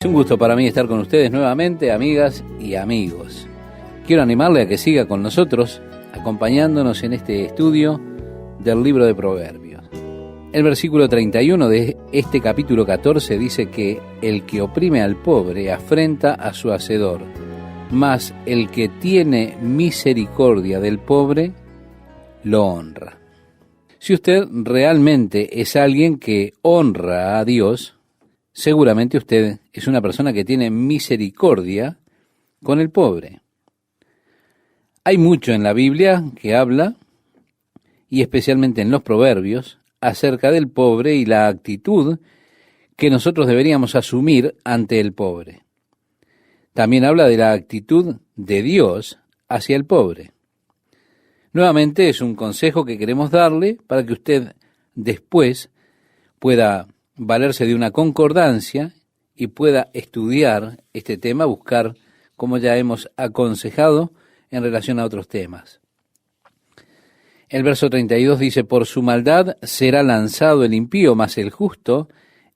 Es un gusto para mí estar con ustedes nuevamente, amigas y amigos. Quiero animarle a que siga con nosotros, acompañándonos en este estudio del libro de Proverbios. El versículo 31 de este capítulo 14 dice que el que oprime al pobre afrenta a su hacedor, mas el que tiene misericordia del pobre lo honra. Si usted realmente es alguien que honra a Dios, seguramente usted es una persona que tiene misericordia con el pobre. Hay mucho en la Biblia que habla, y especialmente en los Proverbios, acerca del pobre y la actitud que nosotros deberíamos asumir ante el pobre. También habla de la actitud de Dios hacia el pobre. Nuevamente es un consejo que queremos darle para que usted después pueda valerse de una concordancia y pueda estudiar este tema, buscar, como ya hemos aconsejado, en relación a otros temas. El verso 32 dice, por su maldad será lanzado el impío, mas el justo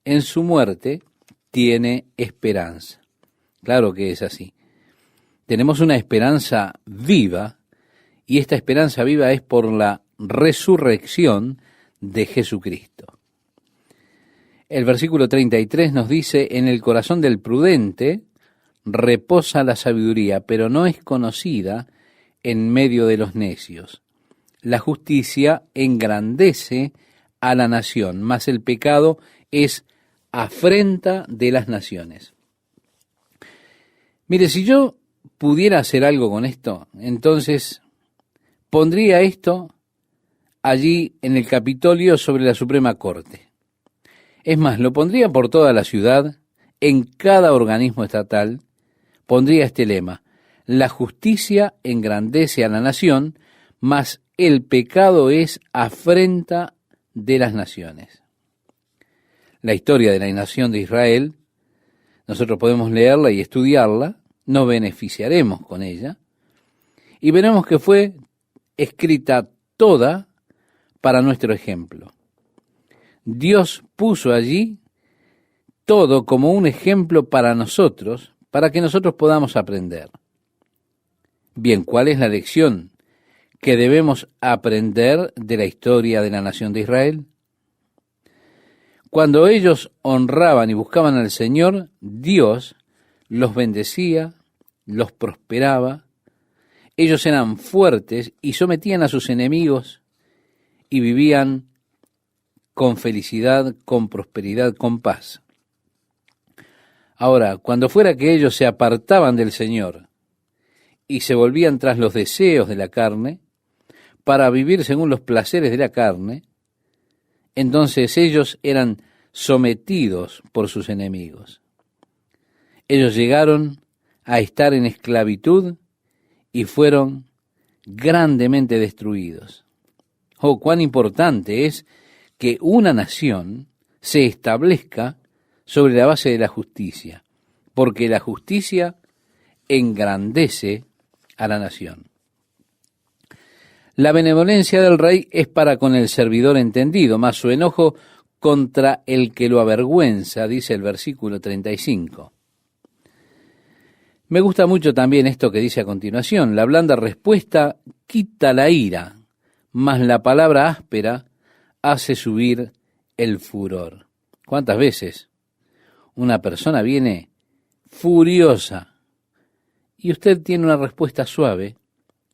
en su muerte tiene esperanza. Claro que es así. Tenemos una esperanza viva, y esta esperanza viva es por la resurrección de Jesucristo. El versículo 33 nos dice, en el corazón del prudente reposa la sabiduría, pero no es conocida en medio de los necios. La justicia engrandece a la nación, mas el pecado es afrenta de las naciones. Mire, si yo pudiera hacer algo con esto, entonces pondría esto allí en el Capitolio sobre la Suprema Corte. Es más, lo pondría por toda la ciudad, en cada organismo estatal, pondría este lema, la justicia engrandece a la nación, mas el pecado es afrenta de las naciones. La historia de la nación de Israel, nosotros podemos leerla y estudiarla, nos beneficiaremos con ella, y veremos que fue escrita toda para nuestro ejemplo. Dios puso allí todo como un ejemplo para nosotros, para que nosotros podamos aprender. Bien, ¿cuál es la lección que debemos aprender de la historia de la nación de Israel? Cuando ellos honraban y buscaban al Señor, Dios los bendecía, los prosperaba, ellos eran fuertes y sometían a sus enemigos y vivían con felicidad, con prosperidad, con paz. Ahora, cuando fuera que ellos se apartaban del Señor y se volvían tras los deseos de la carne, para vivir según los placeres de la carne, entonces ellos eran sometidos por sus enemigos. Ellos llegaron a estar en esclavitud y fueron grandemente destruidos. Oh, cuán importante es que una nación se establezca sobre la base de la justicia, porque la justicia engrandece a la nación. La benevolencia del rey es para con el servidor entendido, mas su enojo contra el que lo avergüenza, dice el versículo 35. Me gusta mucho también esto que dice a continuación, la blanda respuesta quita la ira, mas la palabra áspera hace subir el furor. ¿Cuántas veces una persona viene furiosa y usted tiene una respuesta suave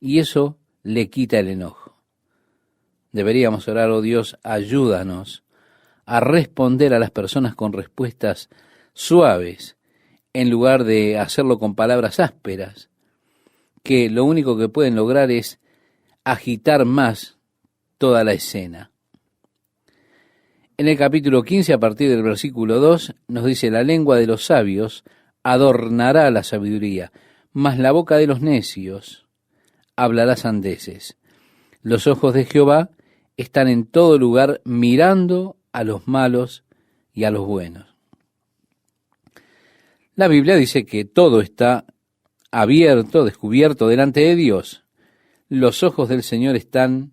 y eso le quita el enojo? Deberíamos orar, oh Dios, ayúdanos a responder a las personas con respuestas suaves en lugar de hacerlo con palabras ásperas, que lo único que pueden lograr es agitar más toda la escena. En el capítulo 15, a partir del versículo 2, nos dice, la lengua de los sabios adornará la sabiduría, mas la boca de los necios hablará sandeces. Los ojos de Jehová están en todo lugar mirando a los malos y a los buenos. La Biblia dice que todo está abierto, descubierto delante de Dios. Los ojos del Señor están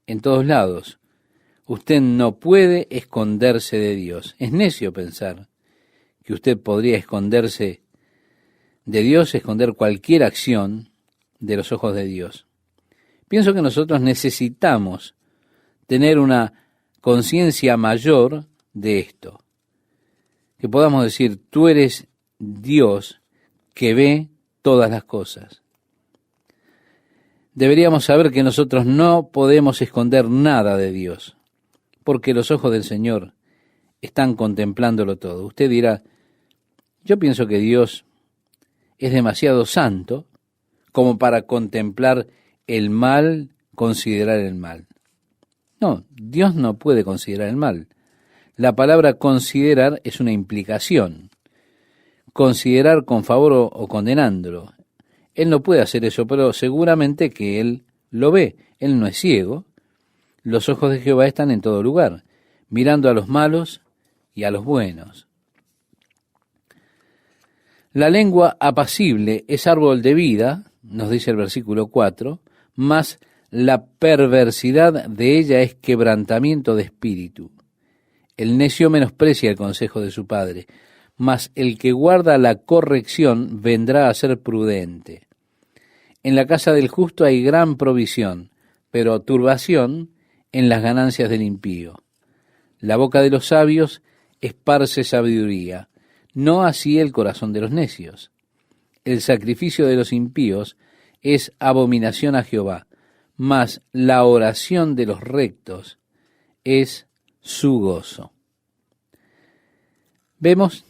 en todos lados. Usted no puede esconderse de Dios. Es necio pensar que usted podría esconderse de Dios, esconder cualquier acción de los ojos de Dios. Pienso que nosotros necesitamos tener una conciencia mayor de esto, que podamos decir, tú eres Dios que ve todas las cosas. Deberíamos saber que nosotros no podemos esconder nada de Dios, porque los ojos del Señor están contemplándolo todo. Usted dirá, yo pienso que Dios es demasiado santo como para contemplar el mal, considerar el mal. No, Dios no puede considerar el mal. La palabra considerar es una implicación. Considerar con favor o condenándolo. Él no puede hacer eso, pero seguramente que Él lo ve. Él no es ciego. Los ojos de Jehová están en todo lugar, mirando a los malos y a los buenos. La lengua apacible es árbol de vida, nos dice el versículo 4, mas la perversidad de ella es quebrantamiento de espíritu. El necio menosprecia el consejo de su padre, mas el que guarda la corrección vendrá a ser prudente. En la casa del justo hay gran provisión, pero turbación en las ganancias del impío. La boca de los sabios esparce sabiduría, no así el corazón de los necios. El sacrificio de los impíos es abominación a Jehová, mas la oración de los rectos es su gozo.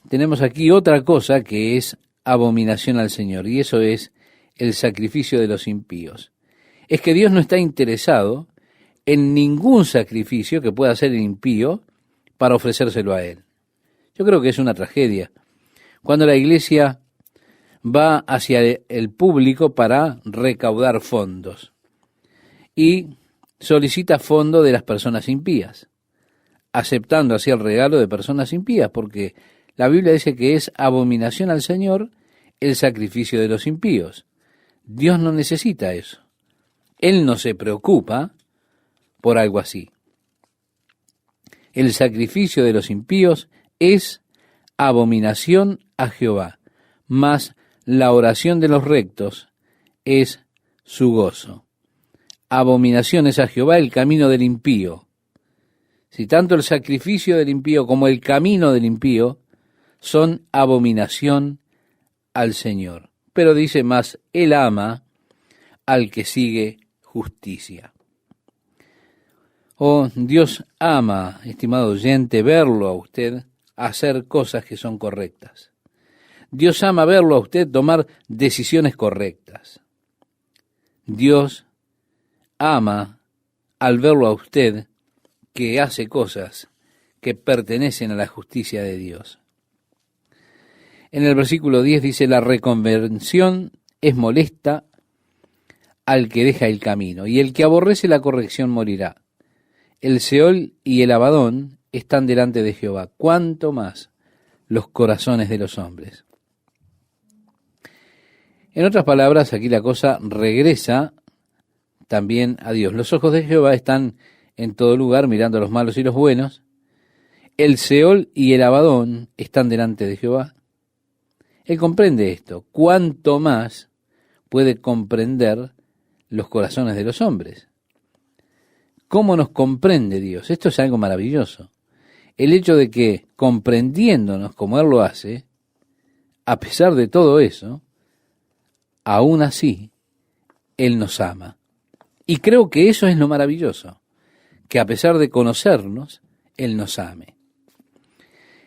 Tenemos aquí otra cosa que es abominación al Señor, y eso es el sacrificio de los impíos. Es que Dios no está interesado en ningún sacrificio que pueda hacer el impío para ofrecérselo a Él. Yo creo que es una tragedia cuando la iglesia va hacia el público para recaudar fondos y solicita fondo de las personas impías, aceptando así el regalo de personas impías, porque la Biblia dice que es abominación al Señor el sacrificio de los impíos. Dios no necesita eso. Él no se preocupa por algo así. El sacrificio de los impíos es abominación a Jehová, mas la oración de los rectos es su gozo. Abominación es a Jehová el camino del impío. Si tanto el sacrificio del impío como el camino del impío son abominación al Señor. Pero dice más, Él ama al que sigue justicia. Oh, Dios ama, estimado oyente, verlo a usted hacer cosas que son correctas. Dios ama verlo a usted tomar decisiones correctas. Dios ama al verlo a usted que hace cosas que pertenecen a la justicia de Dios. En el versículo 10 dice, la reconvención es molesta al que deja el camino, y el que aborrece la corrección morirá. El Seol y el Abadón están delante de Jehová, cuánto más los corazones de los hombres. En otras palabras, aquí la cosa regresa también a Dios. Los ojos de Jehová están en todo lugar, mirando a los malos y los buenos. El Seol y el Abadón están delante de Jehová. Él comprende esto. ¿Cuánto más puede comprender los corazones de los hombres? ¿Cómo nos comprende Dios? Esto es algo maravilloso. El hecho de que, comprendiéndonos como Él lo hace, a pesar de todo eso, aún así, Él nos ama. Y creo que eso es lo maravilloso, que a pesar de conocernos, Él nos ame.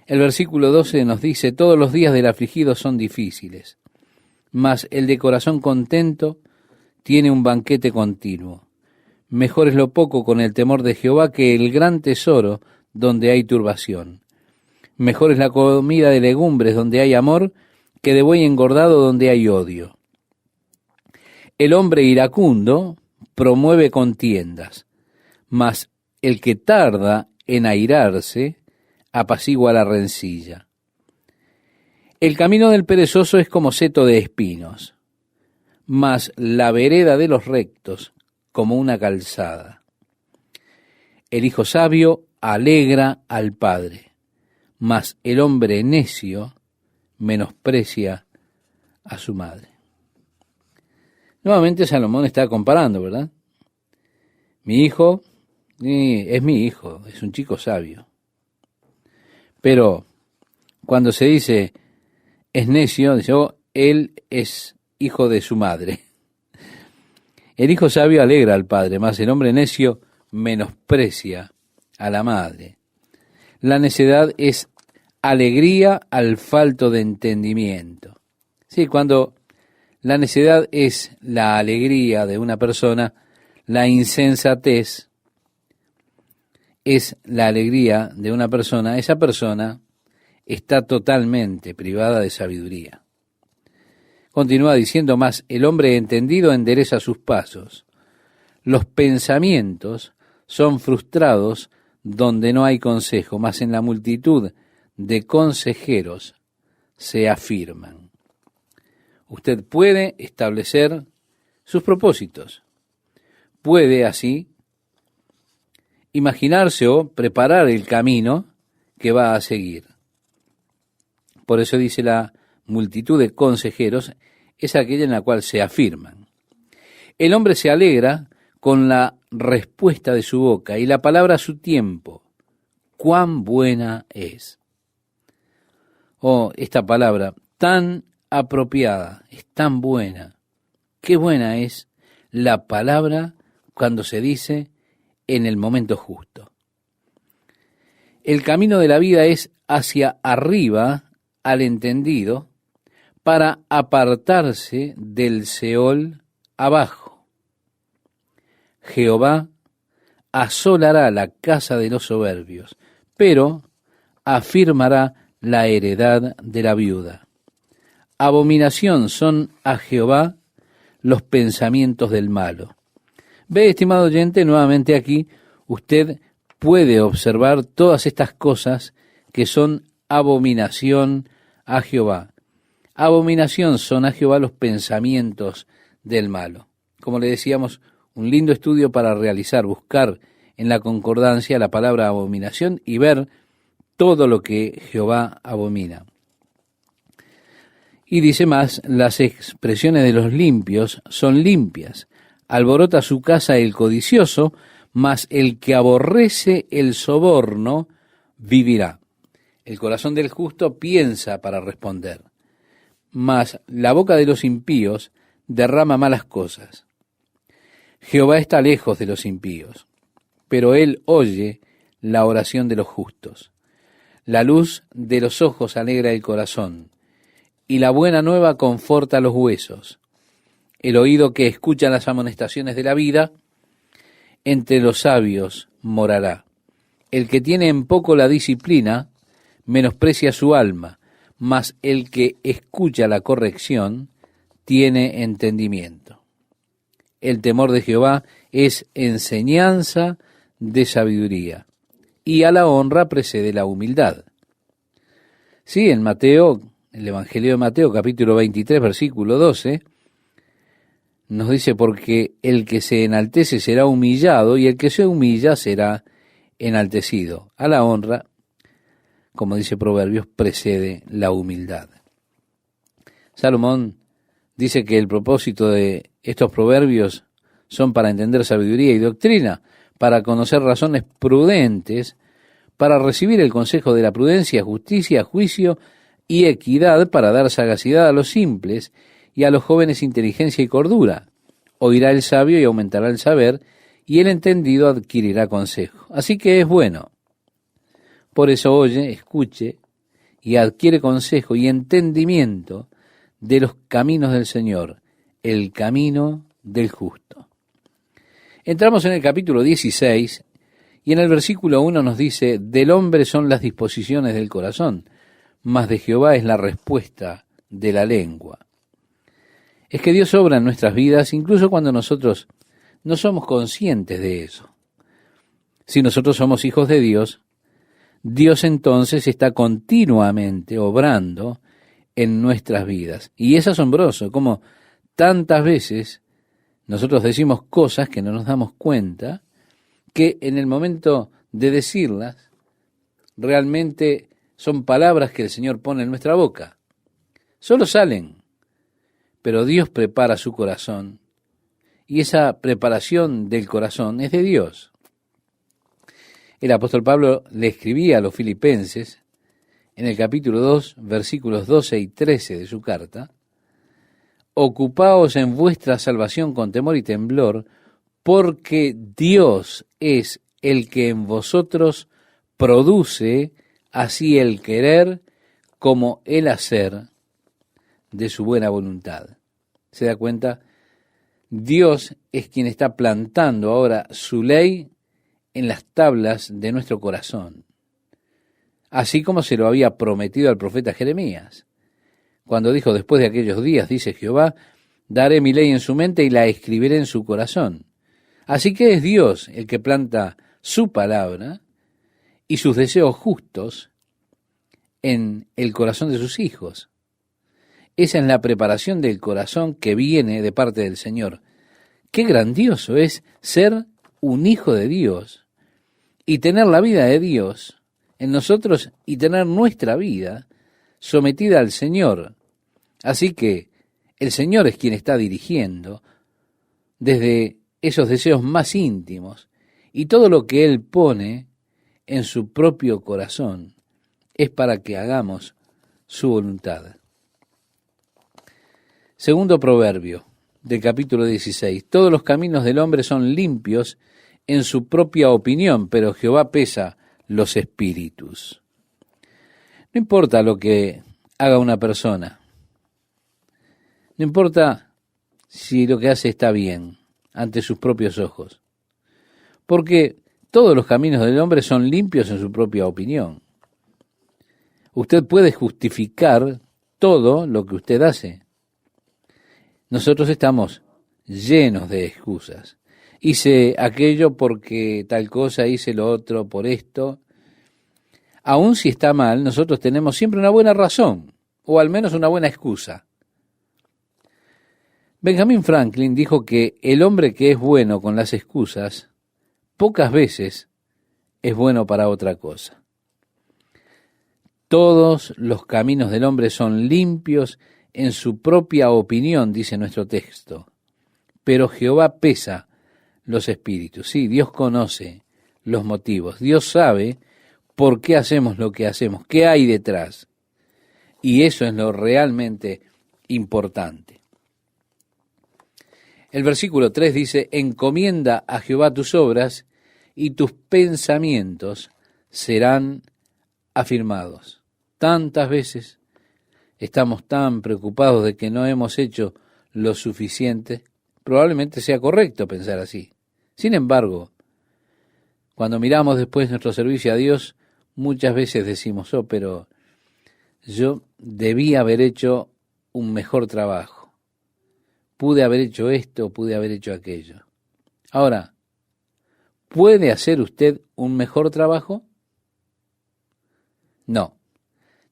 El versículo 12 nos dice, todos los días del afligido son difíciles, mas el de corazón contento tiene un banquete continuo. Mejor es lo poco con el temor de Jehová que el gran tesoro donde hay turbación. Mejor es la comida de legumbres donde hay amor que de buey engordado donde hay odio. El hombre iracundo promueve contiendas, mas el que tarda en airarse apacigua la rencilla. El camino del perezoso es como seto de espinos, mas la vereda de los rectos como una calzada. El hijo sabio alegra al padre, mas el hombre necio menosprecia a su madre. Nuevamente Salomón está comparando, ¿verdad? Mi hijo es mi hijo, es un chico sabio. Pero cuando se dice es necio, dice, él es hijo de su madre. El hijo sabio alegra al padre, mas el hombre necio menosprecia a la madre. La necedad es alegría al falto de entendimiento. Sí, cuando la necedad es la alegría de una persona, la insensatez es la alegría de una persona, esa persona está totalmente privada de sabiduría. Continúa diciendo más, el hombre entendido endereza sus pasos. Los pensamientos son frustrados donde no hay consejo, mas en la multitud de consejeros se afirman. Usted puede establecer sus propósitos. Puede así imaginarse o preparar el camino que va a seguir. Por eso dice la multitud de consejeros es aquella en la cual se afirman. El hombre se alegra con la respuesta de su boca y la palabra a su tiempo. ¡Cuán buena es! Oh, esta palabra tan apropiada, es tan buena. Qué buena es la palabra cuando se dice en el momento justo. El camino de la vida es hacia arriba al entendido para apartarse del Seol abajo. Jehová asolará la casa de los soberbios, pero afirmará la heredad de la viuda. Abominación son a Jehová los pensamientos del malo. Ve, estimado oyente, nuevamente aquí usted puede observar todas estas cosas que son abominación a Jehová. Abominación son a Jehová los pensamientos del malo. Como le decíamos, un lindo estudio para realizar, buscar en la concordancia la palabra abominación y ver todo lo que Jehová abomina. Y dice más, las expresiones de los limpios son limpias. Alborota su casa el codicioso, mas el que aborrece el soborno vivirá. El corazón del justo piensa para responder, mas la boca de los impíos derrama malas cosas. Jehová está lejos de los impíos, pero él oye la oración de los justos. La luz de los ojos alegra el corazón, y la buena nueva conforta los huesos. El oído que escucha las amonestaciones de la vida, entre los sabios morará. El que tiene en poco la disciplina, menosprecia su alma, mas el que escucha la corrección, tiene entendimiento. El temor de Jehová es enseñanza de sabiduría, y a la honra precede la humildad. Sí, en Mateo, el Evangelio de Mateo, capítulo 23, versículo 12, nos dice, porque el que se enaltece será humillado, y el que se humilla será enaltecido. A la honra, como dice Proverbios, precede la humildad. Salomón dice que el propósito de estos proverbios son para entender sabiduría y doctrina, para conocer razones prudentes, para recibir el consejo de la prudencia, justicia, juicio y equidad, para dar sagacidad a los simples y a los jóvenes inteligencia y cordura. Oirá el sabio y aumentará el saber, y el entendido adquirirá consejo. Así que es bueno. Por eso oye, escuche y adquiere consejo y entendimiento de los caminos del Señor, el camino del justo. Entramos en el capítulo 16 y en el versículo 1 nos dice, del hombre son las disposiciones del corazón, mas de Jehová es la respuesta de la lengua. Es que Dios obra en nuestras vidas incluso cuando nosotros no somos conscientes de eso. Si nosotros somos hijos de Dios, Dios entonces está continuamente obrando en nuestras vidas. Y es asombroso cómo tantas veces nosotros decimos cosas que no nos damos cuenta, que en el momento de decirlas realmente son palabras que el Señor pone en nuestra boca. Solo salen, pero Dios prepara su corazón, y esa preparación del corazón es de Dios. El apóstol Pablo le escribía a los filipenses, en el capítulo 2, versículos 12 y 13 de su carta: ocupaos en vuestra salvación con temor y temblor, porque Dios es el que en vosotros produce así el querer como el hacer de su buena voluntad. ¿Se da cuenta? Dios es quien está plantando ahora su ley en las tablas de nuestro corazón, así como se lo había prometido al profeta Jeremías, cuando dijo: después de aquellos días, dice Jehová, daré mi ley en su mente y la escribiré en su corazón. Así que es Dios el que planta su palabra y sus deseos justos en el corazón de sus hijos. Esa es la preparación del corazón que viene de parte del Señor. Qué grandioso es ser un hijo de Dios y tener la vida de Dios en nosotros y tener nuestra vida sometida al Señor. Así que el Señor es quien está dirigiendo desde esos deseos más íntimos, y todo lo que Él pone en su propio corazón es para que hagamos su voluntad. Segundo proverbio del capítulo 16. Todos los caminos del hombre son limpios en su propia opinión, pero Jehová pesa los espíritus. No importa lo que haga una persona, no importa si lo que hace está bien ante sus propios ojos, porque todos los caminos del hombre son limpios en su propia opinión. Usted puede justificar todo lo que usted hace. Nosotros estamos llenos de excusas. Hice aquello porque tal cosa, hice lo otro por esto. Aun si está mal, nosotros tenemos siempre una buena razón, o al menos una buena excusa. Benjamin Franklin dijo que el hombre que es bueno con las excusas, pocas veces es bueno para otra cosa. Todos los caminos del hombre son limpios en su propia opinión, dice nuestro texto, pero Jehová pesa los espíritus. Sí, Dios conoce los motivos, Dios sabe por qué hacemos lo que hacemos, qué hay detrás, y eso es lo realmente importante. El versículo 3 dice: encomienda a Jehová tus obras y tus pensamientos serán afirmados. Tantas veces estamos tan preocupados de que no hemos hecho lo suficiente. Probablemente sea correcto pensar así. Sin embargo, cuando miramos después nuestro servicio a Dios, muchas veces decimos: oh, pero yo debía haber hecho un mejor trabajo. Pude haber hecho esto, pude haber hecho aquello. Ahora, ¿puede hacer usted un mejor trabajo? No.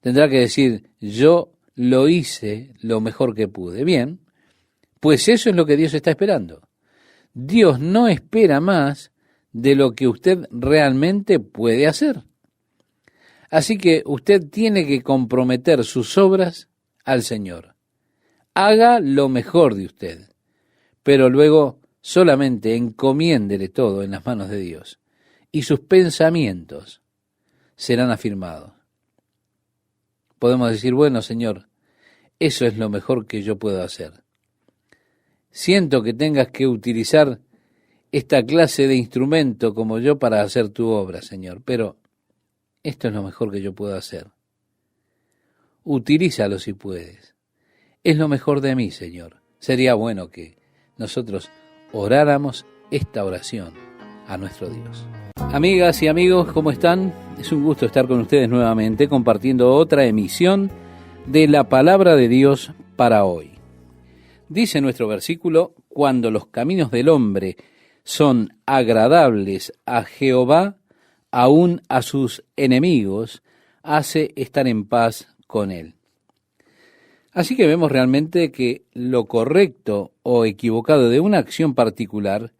Tendrá que decir: yo lo hice lo mejor que pude. Bien, pues eso es lo que Dios está esperando. Dios no espera más de lo que usted realmente puede hacer. Así que usted tiene que comprometer sus obras al Señor. Haga lo mejor de usted, pero luego solamente encomiéndele todo en las manos de Dios, y sus pensamientos serán afirmados. Podemos decir: bueno, Señor, eso es lo mejor que yo puedo hacer. Siento que tengas que utilizar esta clase de instrumento como yo para hacer tu obra, Señor, pero esto es lo mejor que yo puedo hacer. Utilízalo si puedes. Es lo mejor de mí, Señor. Sería bueno que nosotros oráramos esta oración a nuestro Dios. Amigas y amigos, ¿cómo están? Es un gusto estar con ustedes nuevamente compartiendo otra emisión de la Palabra de Dios para hoy. Dice nuestro versículo: cuando los caminos del hombre son agradables a Jehová, aún a sus enemigos hace estar en paz con él. Así que vemos realmente que lo correcto o equivocado de una acción particular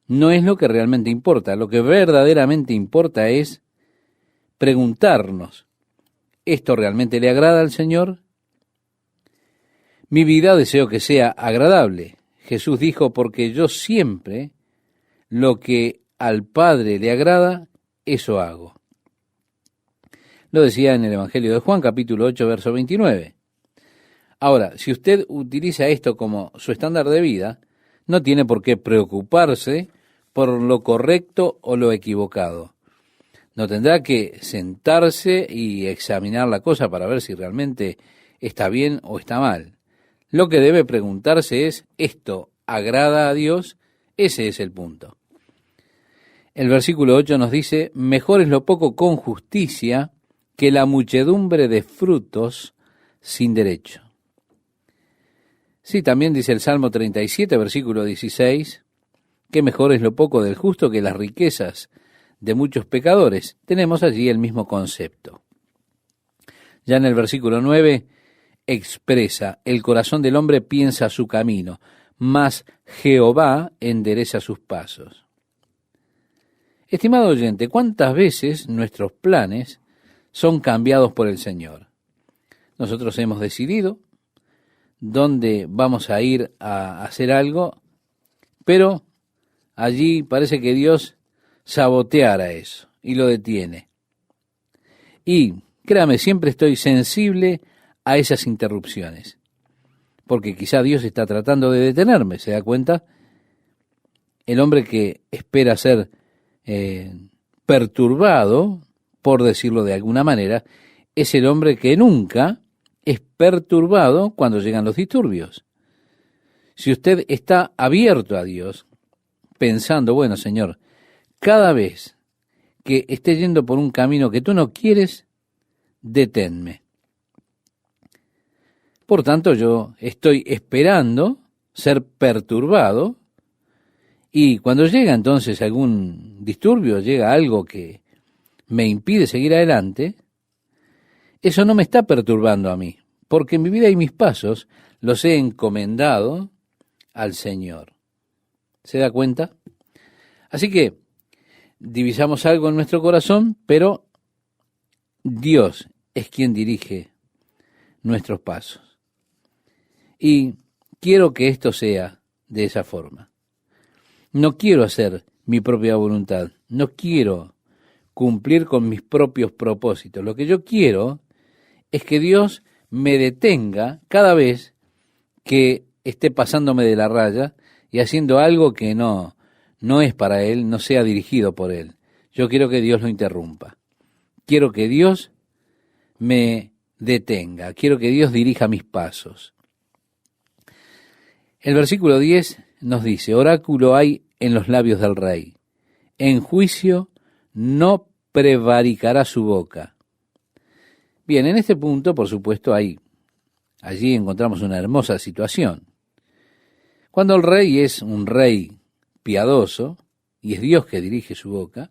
no es lo que realmente importa. Lo que verdaderamente importa es preguntarnos: ¿esto realmente le agrada al Señor? Mi vida deseo que sea agradable. Jesús dijo, porque yo siempre lo que al Padre le agrada, eso hago. Lo decía en el Evangelio de Juan, capítulo 8, verso 29. Ahora, si usted utiliza esto como su estándar de vida, no tiene por qué preocuparse por lo correcto o lo equivocado. No tendrá que sentarse y examinar la cosa para ver si realmente está bien o está mal. Lo que debe preguntarse es, ¿esto agrada a Dios? Ese es el punto. El versículo 8 nos dice, mejor es lo poco con justicia que la muchedumbre de frutos sin derecho. Sí, también dice el Salmo 37, versículo 16, que mejor es lo poco del justo que las riquezas de muchos pecadores. Tenemos allí el mismo concepto. Ya en el versículo 9 expresa, el corazón del hombre piensa su camino, mas Jehová endereza sus pasos. Estimado oyente, ¿cuántas veces nuestros planes son cambiados por el Señor? Nosotros hemos decidido dónde vamos a ir a hacer algo, pero allí parece que Dios saboteara eso y lo detiene. Y créame, siempre estoy sensible a esas interrupciones, porque quizá Dios está tratando de detenerme, ¿se da cuenta? El hombre que espera ser perturbado, por decirlo de alguna manera, es el hombre que nunca es perturbado cuando llegan los disturbios. Si usted está abierto a Dios, pensando, bueno, Señor, cada vez que esté yendo por un camino que tú no quieres, deténme. Por tanto, yo estoy esperando ser perturbado y cuando llega entonces algún disturbio, llega algo que me impide seguir adelante, eso no me está perturbando a mí, porque mi vida y mis pasos los he encomendado al Señor. ¿Se da cuenta? Así que divisamos algo en nuestro corazón, pero Dios es quien dirige nuestros pasos. Y quiero que esto sea de esa forma. No quiero hacer mi propia voluntad, no quiero cumplir con mis propios propósitos. Lo que yo quiero es que Dios me detenga cada vez que esté pasándome de la raya y haciendo algo que no es para Él, no sea dirigido por Él. Yo quiero que Dios lo interrumpa. Quiero que Dios me detenga. Quiero que Dios dirija mis pasos. El versículo 10 nos dice, oráculo hay en los labios del rey. En juicio no prevaricará su boca. Bien, en este punto, por supuesto, allí encontramos una hermosa situación. Cuando el rey es un rey piadoso, y es Dios que dirige su boca,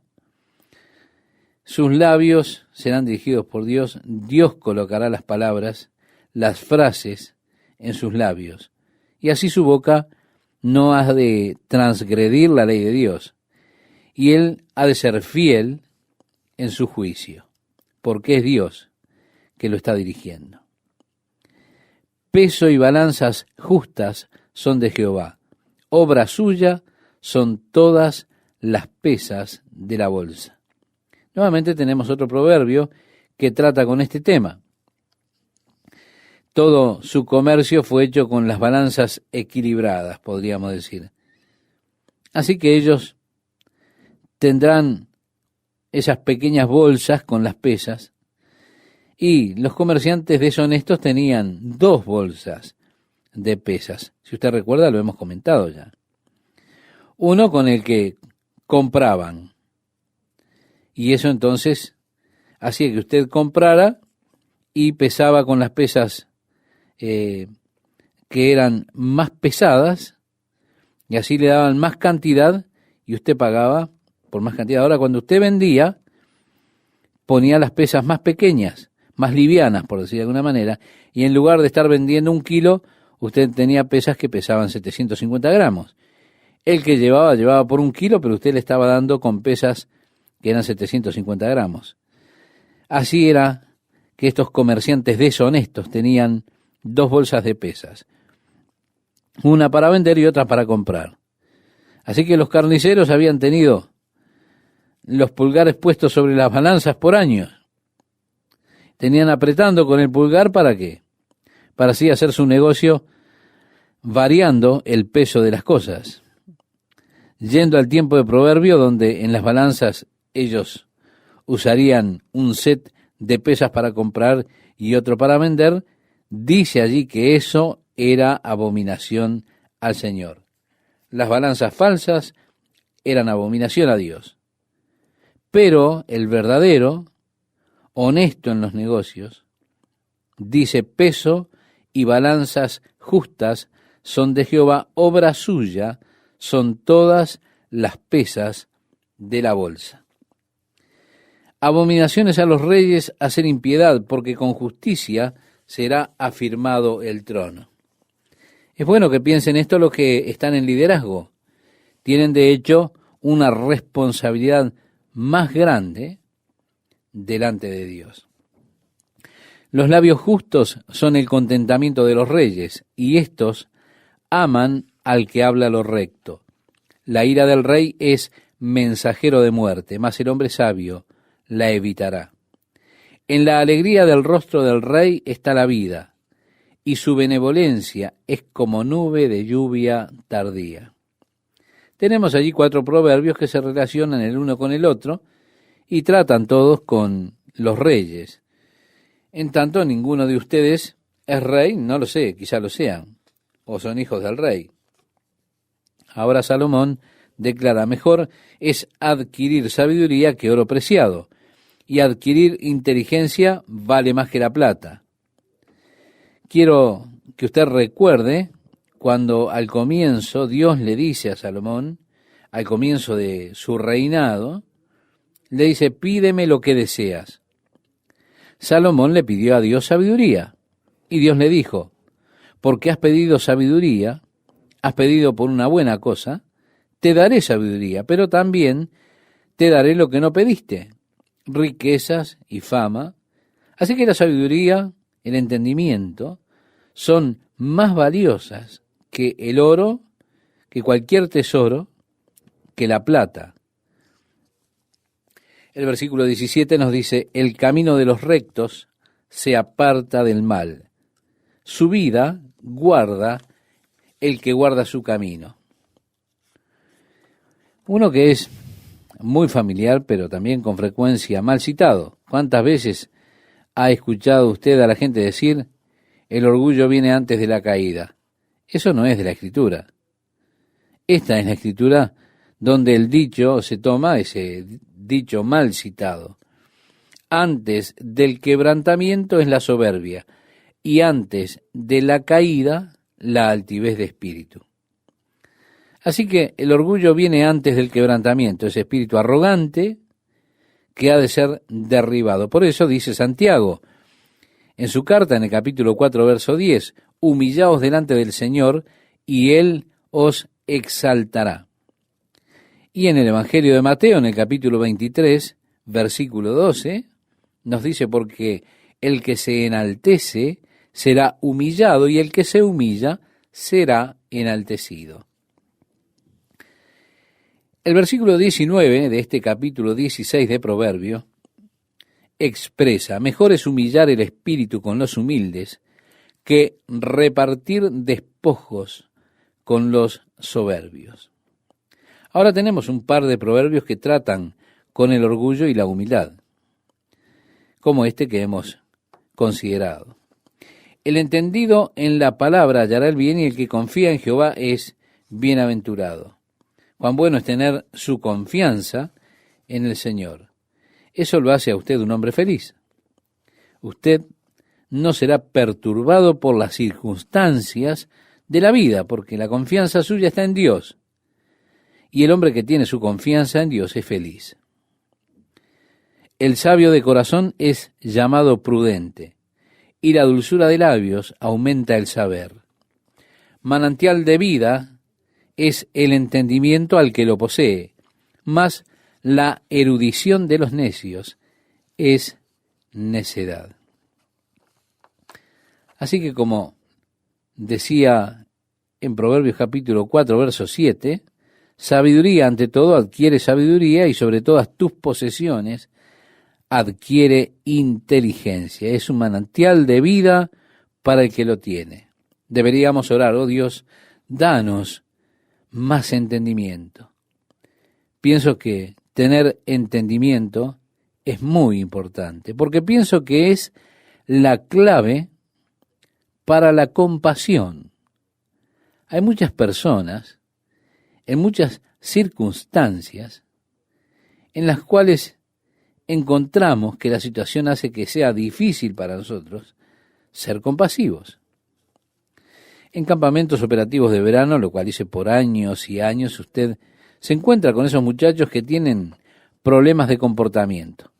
sus labios serán dirigidos por Dios, Dios colocará las palabras, las frases en sus labios, y así su boca no ha de transgredir la ley de Dios, y él ha de ser fiel en su juicio, porque es Dios que lo está dirigiendo. Peso y balanzas justas son de Jehová, obra suya son todas las pesas de la bolsa. Nuevamente tenemos otro proverbio que trata con este tema. Todo su comercio fue hecho con las balanzas equilibradas, podríamos decir. Así que ellos tendrán esas pequeñas bolsas con las pesas, y los comerciantes deshonestos tenían 2 bolsas de pesas. Si usted recuerda, lo hemos comentado ya. Uno con el que compraban, y eso entonces hacía que usted comprara y pesaba con las pesas que eran más pesadas, y así le daban más cantidad y usted pagaba por más cantidad. Ahora, cuando usted vendía, ponía las pesas más pequeñas, más livianas, por decir de alguna manera, y en lugar de estar vendiendo 1 kilo, usted tenía pesas que pesaban 750 gramos. El que llevaba por 1 kilo, pero usted le estaba dando con pesas que eran 750 gramos. Así era que estos comerciantes deshonestos tenían 2 bolsas de pesas, una para vender y otra para comprar. Así que los carniceros habían tenido los pulgares puestos sobre las balanzas por años. Tenían apretando con el pulgar, ¿para qué? Para así hacer su negocio variando el peso de las cosas. Yendo al tiempo de Proverbio, donde en las balanzas ellos usarían un set de pesas para comprar y otro para vender, dice allí que eso era abominación al Señor. Las balanzas falsas eran abominación a Dios. Pero el verdadero, honesto en los negocios, dice: peso y balanzas justas son de Jehová, obra suya son todas las pesas de la bolsa. Abominaciones a los reyes hacer impiedad, porque con justicia será afirmado el trono. Es bueno que piensen esto los que están en liderazgo. Tienen de hecho una responsabilidad más grande delante de Dios. Los labios justos son el contentamiento de los reyes, y éstos aman al que habla lo recto. La ira del rey es mensajero de muerte, mas el hombre sabio la evitará. En la alegría del rostro del rey está la vida, y su benevolencia es como nube de lluvia tardía. Tenemos allí 4 proverbios que se relacionan el uno con el otro y tratan todos con los reyes. En tanto, ninguno de ustedes es rey, no lo sé, quizá lo sean, o son hijos del rey. Ahora Salomón declara: mejor es adquirir sabiduría que oro preciado, y adquirir inteligencia vale más que la plata. Quiero que usted recuerde cuando al comienzo Dios le dice a Salomón, al comienzo de su reinado, le dice: pídeme lo que deseas. Salomón le pidió a Dios sabiduría, y Dios le dijo: porque has pedido sabiduría, has pedido por una buena cosa, te daré sabiduría, pero también te daré lo que no pediste, riquezas y fama. Así que la sabiduría, el entendimiento, son más valiosas que el oro, que cualquier tesoro, que la plata. El versículo 17 nos dice: el camino de los rectos se aparta del mal, su vida guarda el que guarda su camino. Uno que es muy familiar, pero también con frecuencia mal citado. ¿Cuántas veces ha escuchado usted a la gente decir: el orgullo viene antes de la caída? Eso no es de la Escritura. Esta es la Escritura donde el dicho se toma, ese dicho mal citado. Antes del quebrantamiento es la soberbia, y antes de la caída la altivez de espíritu. Así que el orgullo viene antes del quebrantamiento, ese espíritu arrogante que ha de ser derribado. Por eso dice Santiago en su carta, en el capítulo 4, verso 10, humillaos delante del Señor y Él os exaltará. Y en el Evangelio de Mateo, en el capítulo 23, versículo 12, nos dice: porque el que se enaltece será humillado, y el que se humilla será enaltecido. El versículo 19 de este capítulo 16 de Proverbios expresa: mejor es humillar el espíritu con los humildes que repartir despojos con los soberbios. Ahora tenemos un par de proverbios que tratan con el orgullo y la humildad, como este que hemos considerado. El entendido en la palabra hallará el bien, y el que confía en Jehová es bienaventurado. Cuán bueno es tener su confianza en el Señor. Eso lo hace a usted un hombre feliz. Usted no será perturbado por las circunstancias de la vida, porque la confianza suya está en Dios. Y el hombre que tiene su confianza en Dios es feliz. El sabio de corazón es llamado prudente, y la dulzura de labios aumenta el saber. Manantial de vida es el entendimiento al que lo posee, mas la erudición de los necios es necedad. Así que como decía en Proverbios capítulo 4, verso 7, sabiduría ante todo adquiere sabiduría y sobre todas tus posesiones adquiere inteligencia. Es un manantial de vida para el que lo tiene. Deberíamos orar, oh Dios, danos más entendimiento. Pienso que tener entendimiento es muy importante, porque pienso que es la clave para la compasión. Hay muchas personas, en muchas circunstancias, en las cuales encontramos que la situación hace que sea difícil para nosotros ser compasivos. En campamentos operativos de verano, lo cual hice por años y años, usted se encuentra con esos muchachos que tienen problemas de comportamiento.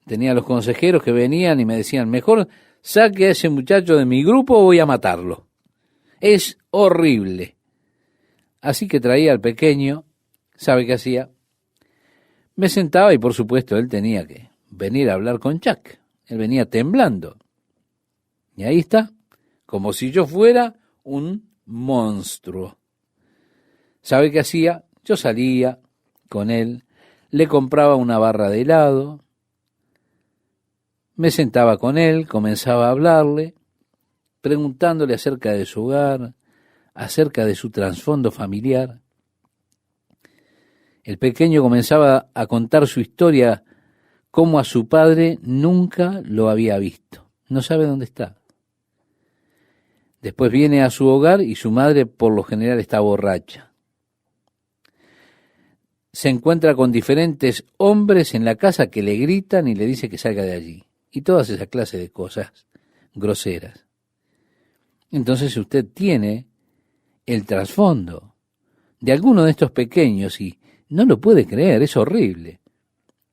Tenía los consejeros que venían y me decían, mejor saque a ese muchacho de mi grupo o voy a matarlo. Es horrible. Así que traía al pequeño, ¿sabe qué hacía? Me sentaba y por supuesto él tenía que venir a hablar con Chuck. Él venía temblando. Y ahí está, como si yo fuera un monstruo. ¿Sabe qué hacía? Yo salía con él, le compraba una barra de helado, me sentaba con él, comenzaba a hablarle, preguntándole acerca de su hogar, acerca de su trasfondo familiar. El pequeño comenzaba a contar su historia, cómo a su padre nunca lo había visto. No sabe dónde está. Después viene a su hogar y su madre por lo general está borracha. Se encuentra con diferentes hombres en la casa que le gritan y le dicen que salga de allí. Y todas esas clases de cosas groseras. Entonces usted tiene el trasfondo de alguno de estos pequeños y no lo puede creer, es horrible.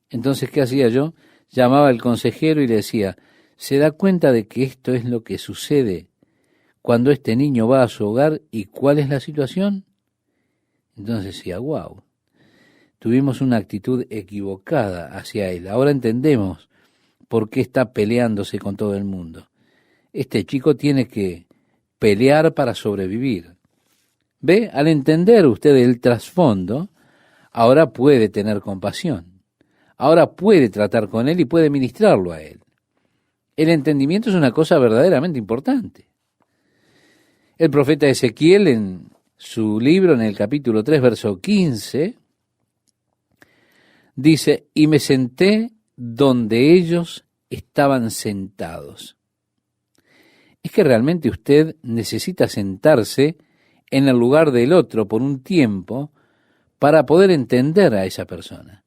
Entonces, ¿qué hacía yo? Llamaba al consejero y le decía, ¿se da cuenta de que esto es lo que sucede cuando este niño va a su hogar y cuál es la situación? Entonces decía, wow, tuvimos una actitud equivocada hacia él. Ahora entendemos por qué está peleándose con todo el mundo. Este chico tiene que pelear para sobrevivir. ¿Ve? Al entender usted el trasfondo, ahora puede tener compasión. Ahora puede tratar con él y puede ministrarlo a él. El entendimiento es una cosa verdaderamente importante. El profeta Ezequiel, en su libro, en el capítulo 3, verso 15, dice, y me senté donde ellos estaban sentados. Es que realmente usted necesita sentarse en el lugar del otro por un tiempo para poder entender a esa persona.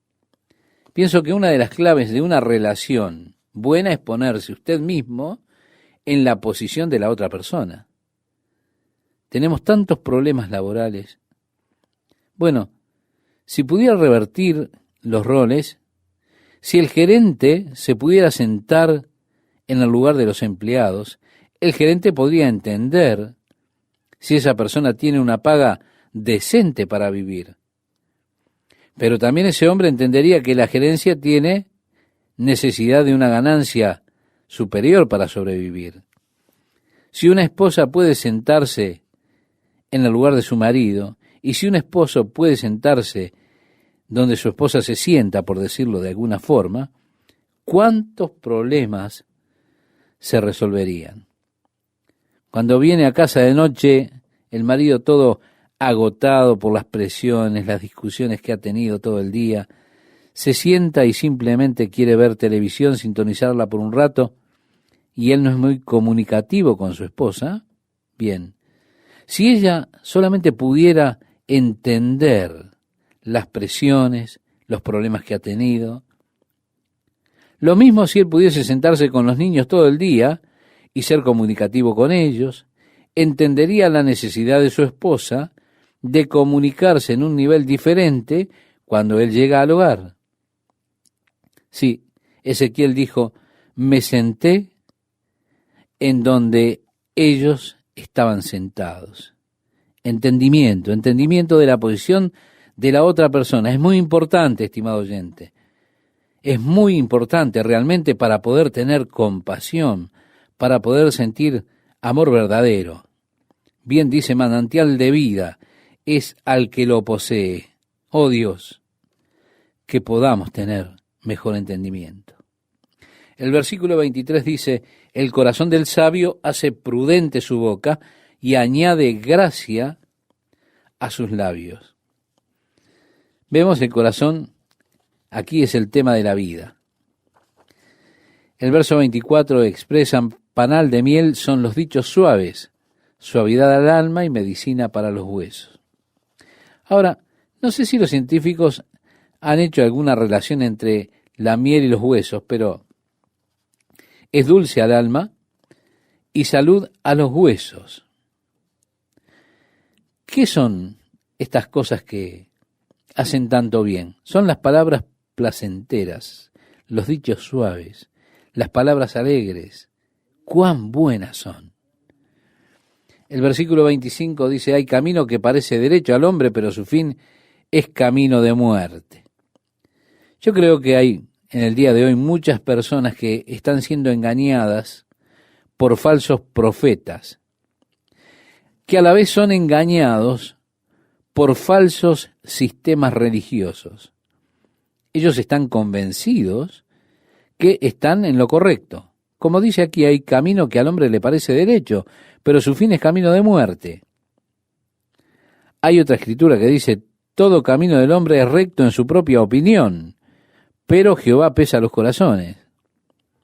Pienso que una de las claves de una relación buena es ponerse usted mismo en la posición de la otra persona. Tenemos tantos problemas laborales. Bueno, si pudiera revertir los roles, si el gerente se pudiera sentar en el lugar de los empleados, el gerente podría entender si esa persona tiene una paga decente para vivir. Pero también ese hombre entendería que la gerencia tiene necesidad de una ganancia superior para sobrevivir. Si una esposa puede sentarse en el lugar de su marido, y si un esposo puede sentarse donde su esposa se sienta, por decirlo de alguna forma, ¿cuántos problemas se resolverían? Cuando viene a casa de noche, el marido todo agotado por las presiones, las discusiones que ha tenido todo el día, se sienta y simplemente quiere ver televisión, sintonizarla por un rato, y él no es muy comunicativo con su esposa. Bien, si ella solamente pudiera entender las presiones, los problemas que ha tenido. Lo mismo si él pudiese sentarse con los niños todo el día y ser comunicativo con ellos, entendería la necesidad de su esposa de comunicarse en un nivel diferente cuando él llega al hogar. Sí, Ezequiel dijo, me senté en donde ellos estaban sentados. Entendimiento de la posición de la otra persona. Es muy importante, estimado oyente. Es muy importante realmente para poder tener compasión, para poder sentir amor verdadero. Bien dice, manantial de vida es al que lo posee. Oh Dios, que podamos tener mejor entendimiento. El versículo 23 dice, el corazón del sabio hace prudente su boca y añade gracia a sus labios. Vemos el corazón, aquí es el tema de la vida. El verso 24 expresa, panal de miel son los dichos suaves, suavidad al alma y medicina para los huesos. Ahora, no sé si los científicos han hecho alguna relación entre la miel y los huesos, pero es dulce al alma y salud a los huesos. ¿Qué son estas cosas que hacen tanto bien? Son las palabras placenteras, los dichos suaves, las palabras alegres. ¡Cuán buenas son! El versículo 25 dice, hay camino que parece derecho al hombre, pero su fin es camino de muerte. Yo creo que hay en el día de hoy muchas personas que están siendo engañadas por falsos profetas, que a la vez son engañados por falsos sistemas religiosos. Ellos están convencidos que están en lo correcto. Como dice aquí, hay camino que al hombre le parece derecho, pero su fin es camino de muerte. Hay otra escritura que dice, todo camino del hombre es recto en su propia opinión, pero Jehová pesa los corazones.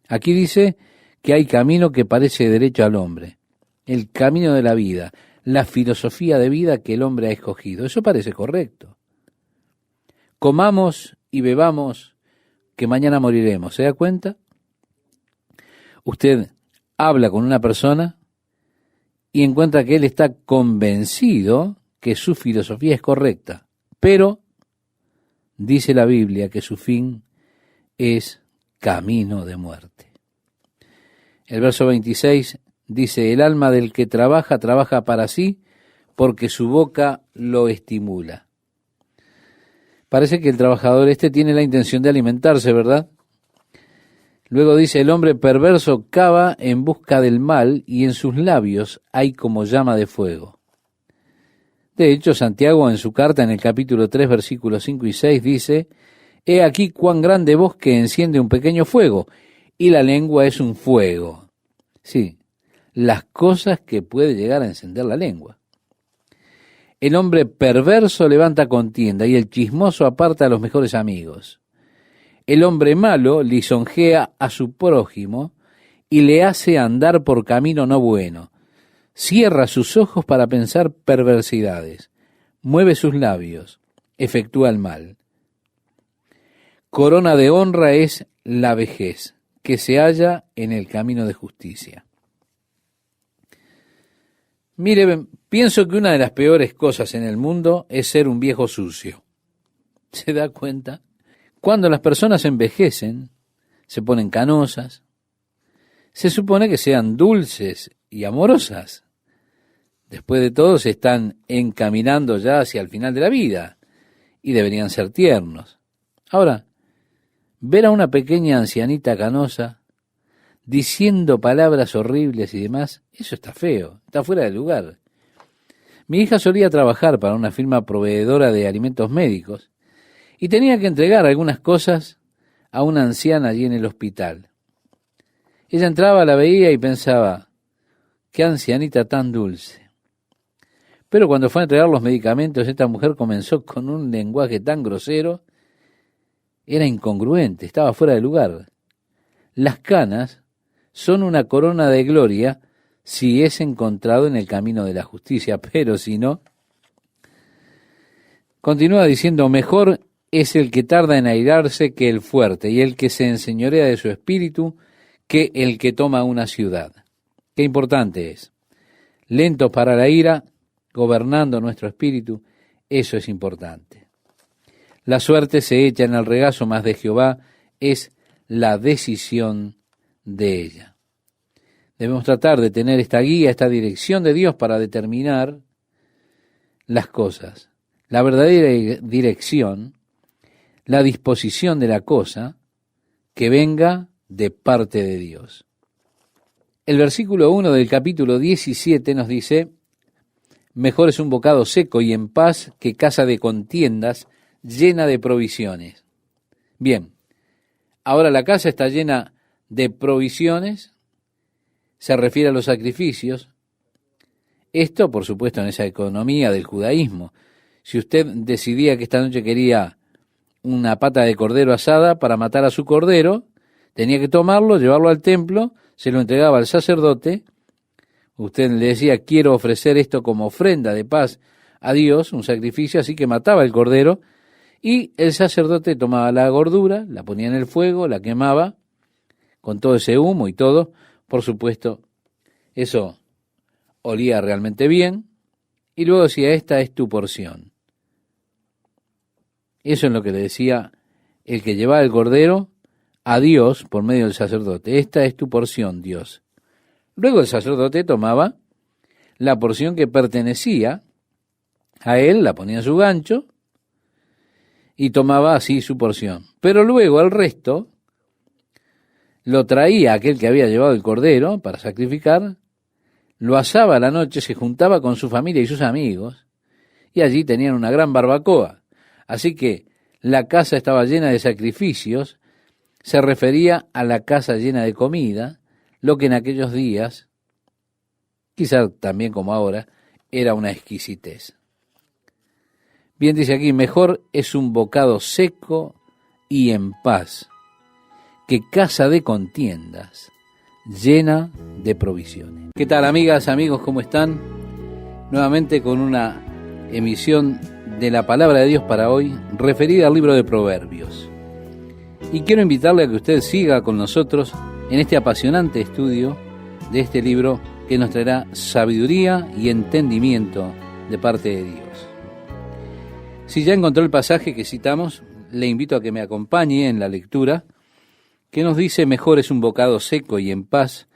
Aquí dice que hay camino que parece derecho al hombre, el camino de la vida, la filosofía de vida que el hombre ha escogido. Eso parece correcto. Comamos y bebamos, que mañana moriremos. ¿Se da cuenta? Usted habla con una persona y encuentra que él está convencido que su filosofía es correcta, pero dice la Biblia que su fin es camino de muerte. El verso 26 dice, el alma del que trabaja, trabaja para sí, porque su boca lo estimula. Parece que el trabajador tiene la intención de alimentarse, ¿verdad? Luego dice, el hombre perverso cava en busca del mal, y en sus labios hay como llama de fuego. De hecho, Santiago en su carta en el capítulo 3, versículos 5 y 6 dice, he aquí cuán grande bosque enciende un pequeño fuego, y la lengua es un fuego. Sí, las cosas que puede llegar a encender la lengua. El hombre perverso levanta contienda, y el chismoso aparta a los mejores amigos. El hombre malo lisonjea a su prójimo, y le hace andar por camino no bueno. Cierra sus ojos para pensar perversidades, mueve sus labios, efectúa el mal. Corona de honra es la vejez, que se halla en el camino de justicia. Mire, pienso que una de las peores cosas en el mundo es ser un viejo sucio. ¿Se da cuenta? Cuando las personas envejecen, se ponen canosas, se supone que sean dulces y amorosas. Después de todo, se están encaminando ya hacia el final de la vida y deberían ser tiernos. Ahora, ver a una pequeña ancianita canosa diciendo palabras horribles y demás, eso está feo, está fuera de lugar. Mi hija solía trabajar para una firma proveedora de alimentos médicos y tenía que entregar algunas cosas a una anciana allí en el hospital. Ella entraba, la veía y pensaba, qué ancianita tan dulce. Pero cuando fue a entregar los medicamentos, esta mujer comenzó con un lenguaje tan grosero, era incongruente, estaba fuera de lugar. Las canas son una corona de gloria si es encontrado en el camino de la justicia, pero si no, continúa diciendo, mejor es el que tarda en airarse que el fuerte, y el que se enseñorea de su espíritu que el que toma una ciudad. Qué importante es. Lentos para la ira, gobernando nuestro espíritu, eso es importante. La suerte se echa en el regazo, mas de Jehová es la decisión de ella. Debemos tratar de tener esta guía, esta dirección de Dios para determinar las cosas. La verdadera dirección, la disposición de la cosa que venga de parte de Dios. El versículo 1 del capítulo 17 nos dice: mejor es un bocado seco y en paz que casa de contiendas llena de provisiones. Bien, ahora la casa está llena de provisiones, se refiere a los sacrificios. Esto, por supuesto, en esa economía del judaísmo. Si usted decidía que esta noche quería una pata de cordero asada para matar a su cordero, tenía que tomarlo, llevarlo al templo, se lo entregaba al sacerdote. Usted le decía: quiero ofrecer esto como ofrenda de paz a Dios, un sacrificio, así que mataba el cordero, y el sacerdote tomaba la gordura, la ponía en el fuego, la quemaba, con todo ese humo y todo. Por supuesto, eso olía realmente bien, y luego decía: esta es tu porción. Eso es lo que le decía el que llevaba el cordero a Dios por medio del sacerdote: esta es tu porción, Dios. Luego el sacerdote tomaba la porción que pertenecía a él, la ponía en su gancho y tomaba así su porción. Pero luego el resto lo traía aquel que había llevado el cordero para sacrificar, lo asaba a la noche, se juntaba con su familia y sus amigos, y allí tenían una gran barbacoa. Así que la casa estaba llena de sacrificios, se refería a la casa llena de comida, lo que en aquellos días, quizá también como ahora, era una exquisitez. Bien, dice aquí: mejor es un bocado seco y en paz que casa de contiendas llena de provisiones. ¿Qué tal, amigas, amigos? ¿Cómo están? Nuevamente con una emisión de la Palabra de Dios para hoy, referida al libro de Proverbios. Y quiero invitarle a que usted siga con nosotros en este apasionante estudio de este libro que nos traerá sabiduría y entendimiento de parte de Dios. Si ya encontró el pasaje que citamos, le invito a que me acompañe en la lectura, que nos dice: mejor es un bocado seco y en paz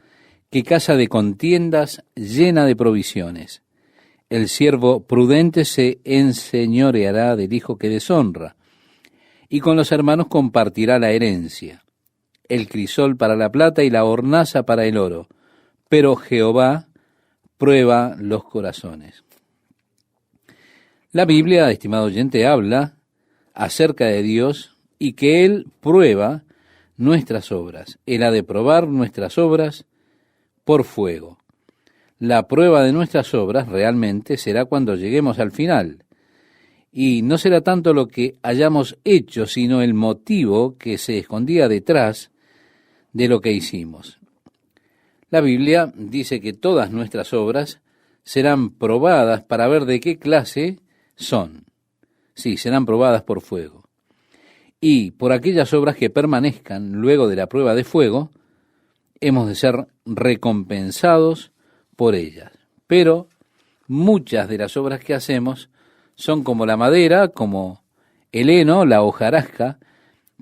que casa de contiendas llena de provisiones. El siervo prudente se enseñoreará del hijo que deshonra, y con los hermanos compartirá la herencia. El crisol para la plata y la hornaza para el oro, pero Jehová prueba los corazones. La Biblia, estimado oyente, habla acerca de Dios y que Él prueba nuestras obras. Él ha de probar nuestras obras por fuego. La prueba de nuestras obras realmente será cuando lleguemos al final. Y no será tanto lo que hayamos hecho, sino el motivo que se escondía detrás de lo que hicimos. La Biblia dice que todas nuestras obras serán probadas para ver de qué clase son. Sí, serán probadas por fuego. Y por aquellas obras que permanezcan luego de la prueba de fuego, hemos de ser recompensados por ellas. Pero muchas de las obras que hacemos son como la madera, como el heno, la hojarasca,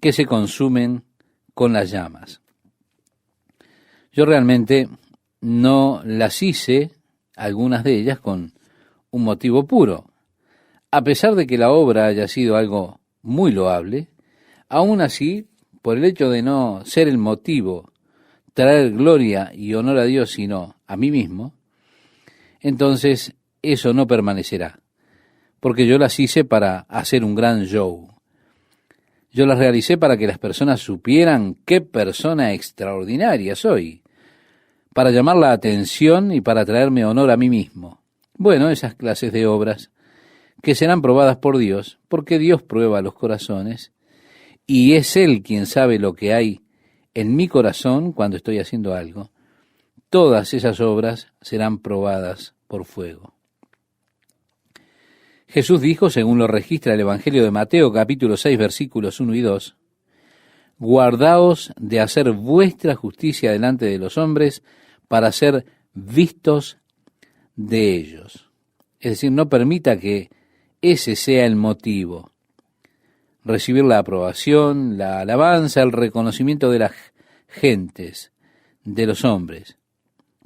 que se consumen con las llamas. Yo realmente no las hice, algunas de ellas, con un motivo puro. A pesar de que la obra haya sido algo muy loable, aún así, por el hecho de no ser el motivo, traer gloria y honor a Dios, sino a mí mismo, entonces eso no permanecerá, porque yo las hice para hacer un gran show. Yo las realicé para que las personas supieran qué persona extraordinaria soy, para llamar la atención y para traerme honor a mí mismo. Bueno, esas clases de obras que serán probadas por Dios, porque Dios prueba los corazones, y es Él quien sabe lo que hay en mi corazón cuando estoy haciendo algo. Todas esas obras serán probadas por fuego. Jesús dijo, según lo registra el Evangelio de Mateo, capítulo 6, versículos 1 y 2, guardaos de hacer vuestra justicia delante de los hombres para ser vistos de ellos. Es decir, no permita que ese sea el motivo. Recibir la aprobación, la alabanza, el reconocimiento de las gentes, de los hombres.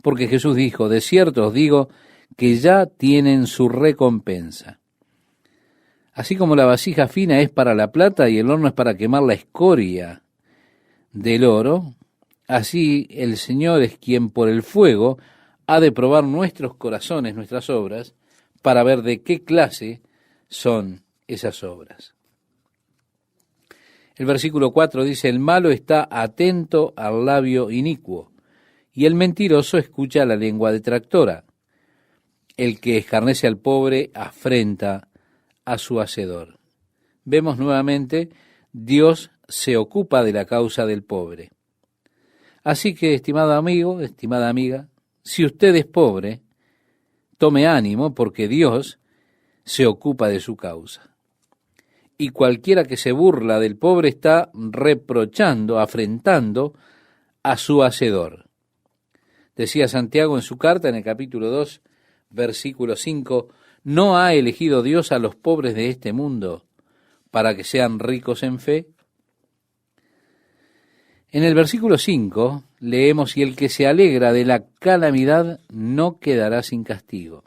Porque Jesús dijo, de cierto os digo que ya tienen su recompensa. Así como la vasija fina es para la plata y el horno es para quemar la escoria del oro, Así el Señor es quien por el fuego ha de probar nuestros corazones, nuestras obras, para ver de qué clase son esas obras. El versículo 4 dice, el malo está atento al labio inicuo, y el mentiroso escucha la lengua detractora. El que escarnece al pobre afrenta a su hacedor. Vemos nuevamente, Dios se ocupa de la causa del pobre. Así que, estimado amigo, estimada amiga, si usted es pobre, tome ánimo porque Dios se ocupa de su causa. Y cualquiera que se burla del pobre está reprochando, afrentando a su hacedor. Decía Santiago en su carta en el capítulo 2, versículo 5, ¿no ha elegido Dios a los pobres de este mundo para que sean ricos en fe? En el versículo 5 leemos, y el que se alegra de la calamidad no quedará sin castigo.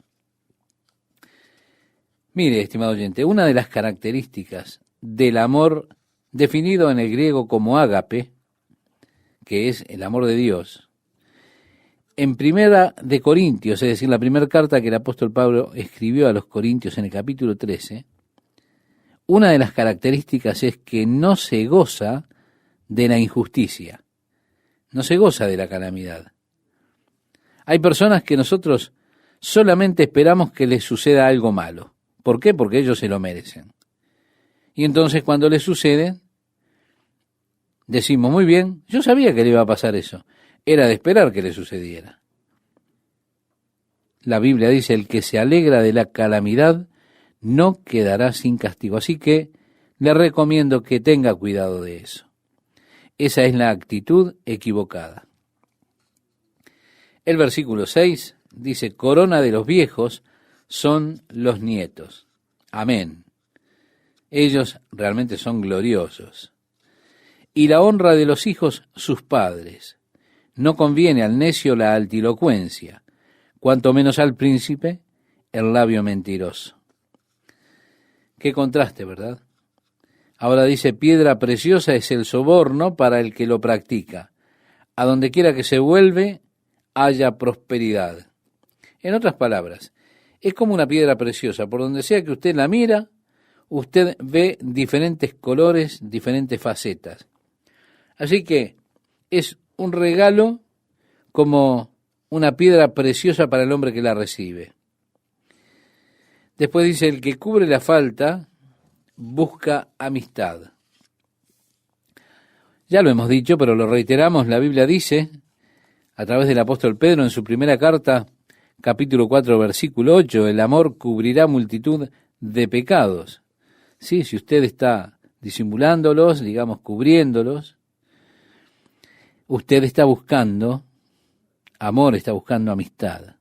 Mire, estimado oyente, una de las características del amor definido en el griego como ágape, que es el amor de Dios, en Primera de Corintios, es decir, la primera carta que el apóstol Pablo escribió a los Corintios en el capítulo 13, una de las características es que no se goza de la injusticia, no se goza de la calamidad. Hay personas que nosotros solamente esperamos que les suceda algo malo. ¿Por qué? Porque ellos se lo merecen. Y entonces cuando les sucede, decimos, muy bien, yo sabía que le iba a pasar eso. Era de esperar que le sucediera. La Biblia dice, el que se alegra de la calamidad no quedará sin castigo. Así que le recomiendo que tenga cuidado de eso. Esa es la actitud equivocada. El versículo 6 dice, corona de los viejos son los nietos. Amén. Ellos realmente son gloriosos. Y la honra de los hijos, sus padres. No conviene al necio la altilocuencia, cuanto menos al príncipe el labio mentiroso. Qué contraste, ¿verdad? Ahora dice, piedra preciosa es el soborno para el que lo practica. A donde quiera que se vuelve, haya prosperidad. En otras palabras, es como una piedra preciosa. Por donde sea que usted la mira, usted ve diferentes colores, diferentes facetas. Así que es un regalo como una piedra preciosa para el hombre que la recibe. Después dice, el que cubre la falta busca amistad. Ya lo hemos dicho, pero lo reiteramos, la Biblia dice, a través del apóstol Pedro en su primera carta, capítulo 4, versículo 8, el amor cubrirá multitud de pecados. Sí, si usted está disimulándolos, digamos, cubriéndolos, usted está buscando amor, está buscando amistad.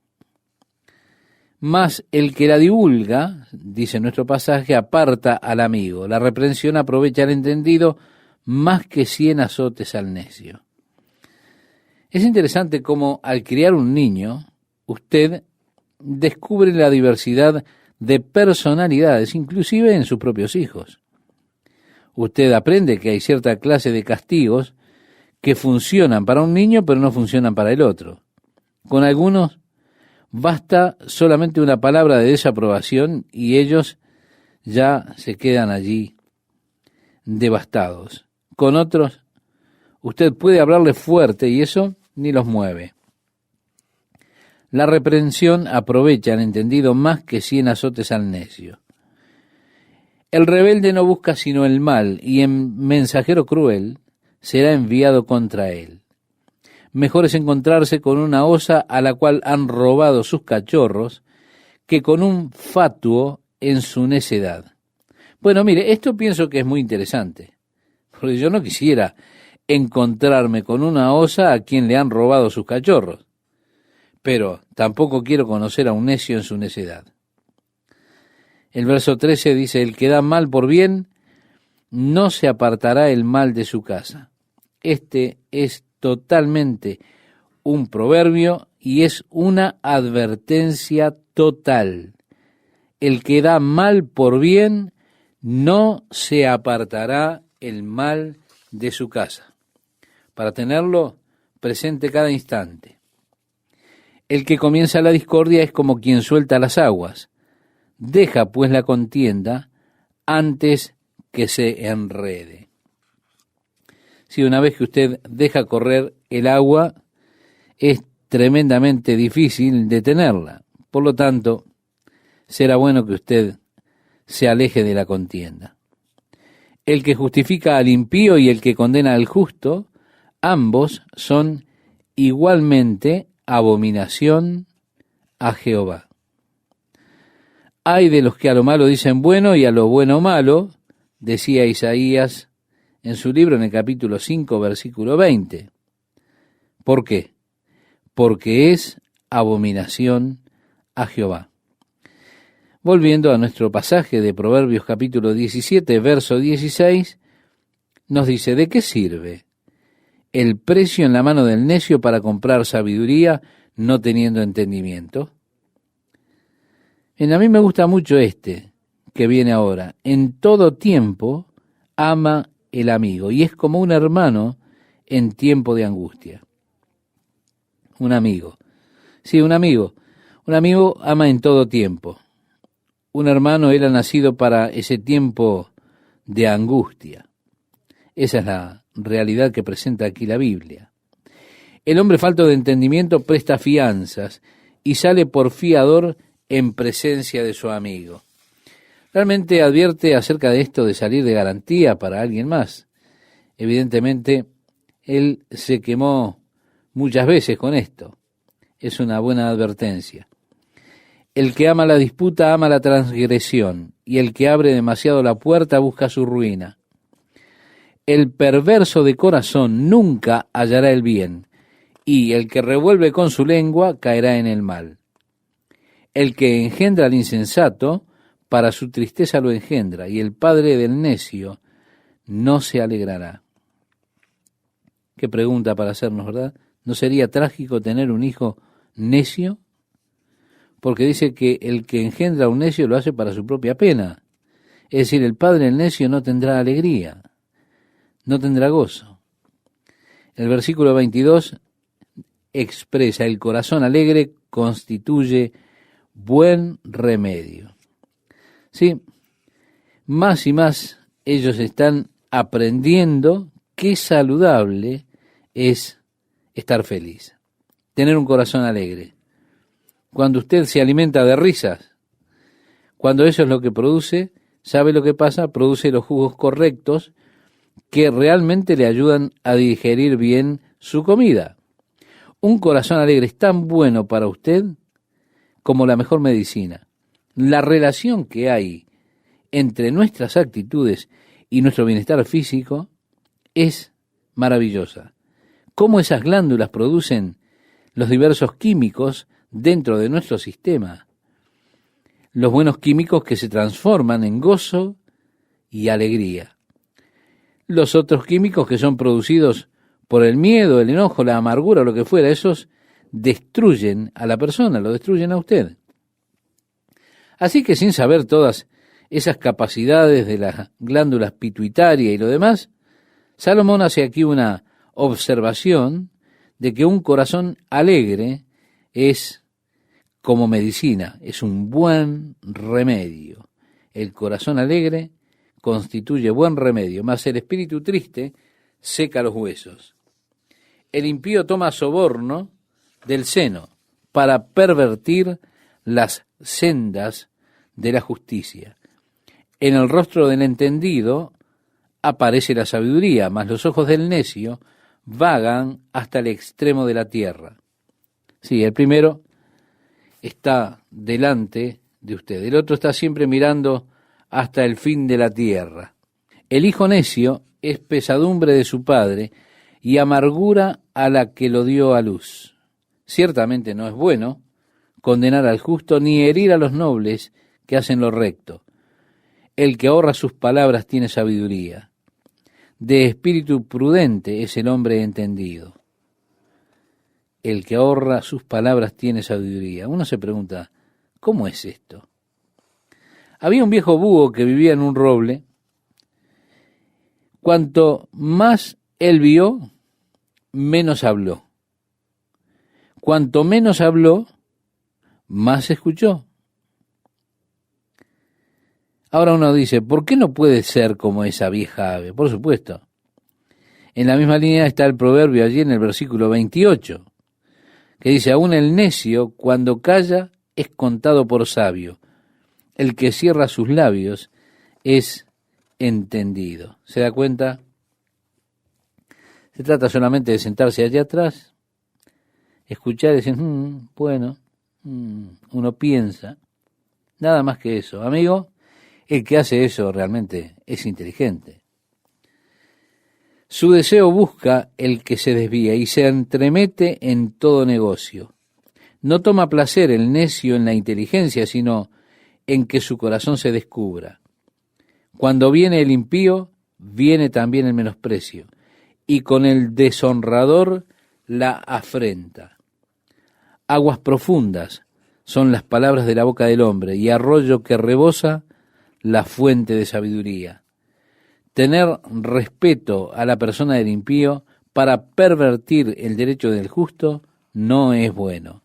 Mas el que la divulga, dice nuestro pasaje, aparta al amigo. La reprensión aprovecha al entendido más que 100 azotes al necio. Es interesante cómo al criar un niño, usted descubre la diversidad de personalidades, inclusive en sus propios hijos. Usted aprende que hay cierta clase de castigos que funcionan para un niño, pero no funcionan para el otro. Con algunos basta solamente una palabra de desaprobación y ellos ya se quedan allí devastados. Con otros, usted puede hablarle fuerte y eso ni los mueve. La reprensión aprovecha el entendido más que 100 azotes al necio. El rebelde no busca sino el mal y en mensajero cruel será enviado contra él. Mejor es encontrarse con una osa a la cual han robado sus cachorros que con un fatuo en su necedad. Bueno, mire, esto pienso que es muy interesante, porque yo no quisiera encontrarme con una osa a quien le han robado sus cachorros, pero tampoco quiero conocer a un necio en su necedad. El verso 13 dice, el que da mal por bien, no se apartará el mal de su casa. Este es totalmente un proverbio y es una advertencia total. El que da mal por bien, no se apartará el mal de su casa. Para tenerlo, presente cada instante. El que comienza la discordia es como quien suelta las aguas. Deja pues la contienda antes que se enrede. Si una vez que usted deja correr el agua, es tremendamente difícil detenerla. Por lo tanto, será bueno que usted se aleje de la contienda. El que justifica al impío y el que condena al justo, ambos son igualmente abominación a Jehová. Ay de los que a lo malo dicen bueno y a lo bueno malo, decía Isaías en su libro en el capítulo 5, versículo 20. ¿Por qué? Porque es abominación a Jehová. Volviendo a nuestro pasaje de Proverbios capítulo 17, verso 16, nos dice, ¿de qué sirve el precio en la mano del necio para comprar sabiduría no teniendo entendimiento? A mí me gusta mucho que viene ahora. En todo tiempo ama el amigo y es como un hermano en tiempo de angustia. Un amigo. Sí, un amigo. Un amigo ama en todo tiempo. Un hermano, él ha nacido para ese tiempo de angustia. Esa es la realidad que presenta aquí la Biblia. El hombre falto de entendimiento presta fianzas y sale por fiador en presencia de su amigo. Realmente advierte acerca de esto de salir de garantía para alguien más. Evidentemente, él se quemó muchas veces con esto. Es una buena advertencia. El que ama la disputa ama la transgresión, y el que abre demasiado la puerta busca su ruina. El perverso de corazón nunca hallará el bien, y el que revuelve con su lengua caerá en el mal. El que engendra al insensato, para su tristeza lo engendra, y el padre del necio no se alegrará. Qué pregunta para hacernos, ¿verdad? ¿No sería trágico tener un hijo necio? Porque dice que el que engendra a un necio lo hace para su propia pena. Es decir, el padre del necio no tendrá alegría, no tendrá gozo. El versículo 22 expresa, el corazón alegre constituye buen remedio. Sí, más y más ellos están aprendiendo qué saludable es estar feliz, tener un corazón alegre. Cuando usted se alimenta de risas, cuando eso es lo que produce, ¿sabe lo que pasa? Produce los jugos correctos que realmente le ayudan a digerir bien su comida. Un corazón alegre es tan bueno para usted como la mejor medicina. La relación que hay entre nuestras actitudes y nuestro bienestar físico es maravillosa. Cómo esas glándulas producen los diversos químicos dentro de nuestro sistema. Los buenos químicos que se transforman en gozo y alegría. Los otros químicos que son producidos por el miedo, el enojo, la amargura, o lo que fuera, esos destruyen a la persona, lo destruyen a usted. Así que sin saber todas esas capacidades de las glándulas pituitaria y lo demás, Salomón hace aquí una observación de que un corazón alegre es como medicina, es un buen remedio. El corazón alegre constituye buen remedio, mas el espíritu triste seca los huesos. El impío toma soborno del seno para pervertir las sendas de la justicia. En el rostro del entendido aparece la sabiduría, mas los ojos del necio vagan hasta el extremo de la tierra. Sí, el primero está delante de usted, el otro está siempre mirando hasta el fin de la tierra. El hijo necio es pesadumbre de su padre y amargura a la que lo dio a luz. Ciertamente no es bueno condenar al justo ni herir a los nobles que hacen lo recto. El que ahorra sus palabras tiene sabiduría. De espíritu prudente es el hombre entendido. El que ahorra sus palabras tiene sabiduría. Uno se pregunta, ¿cómo es esto? Había un viejo búho que vivía en un roble. Cuanto más él vio, menos habló. cuanto menos habló, más escuchó. Ahora uno dice, ¿por qué no puede ser como esa vieja ave? Por supuesto. En la misma línea está el proverbio allí en el versículo 28, que dice, aún el necio cuando calla es contado por sabio, el que cierra sus labios es entendido. ¿Se da cuenta? Se trata solamente de sentarse allá atrás, escuchar y decir, bueno, uno piensa, nada más que eso. Amigo, el que hace eso realmente es inteligente. Su deseo busca el que se desvía y se entremete en todo negocio. No toma placer el necio en la inteligencia, sino en que su corazón se descubra. Cuando viene el impío, viene también el menosprecio, y con el deshonrador la afrenta. Aguas profundas son las palabras de la boca del hombre, y arroyo que rebosa la fuente de sabiduría. Tener respeto a la persona del impío para pervertir el derecho del justo no es bueno.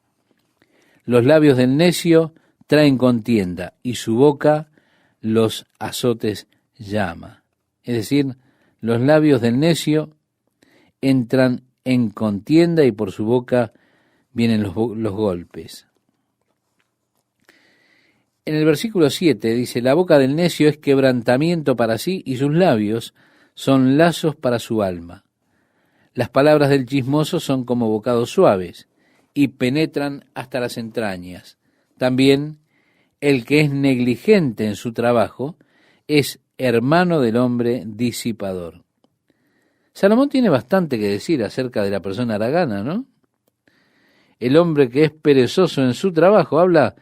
Los labios del necio traen contienda y su boca los azotes llama. Es decir, los labios del necio entran en contienda y por su boca vienen los golpes. En el versículo 7 dice, la boca del necio es quebrantamiento para sí y sus labios son lazos para su alma. Las palabras del chismoso son como bocados suaves y penetran hasta las entrañas. También el que es negligente en su trabajo es hermano del hombre disipador. Salomón tiene bastante que decir acerca de la persona haragana, ¿no? El hombre que es perezoso en su trabajo habla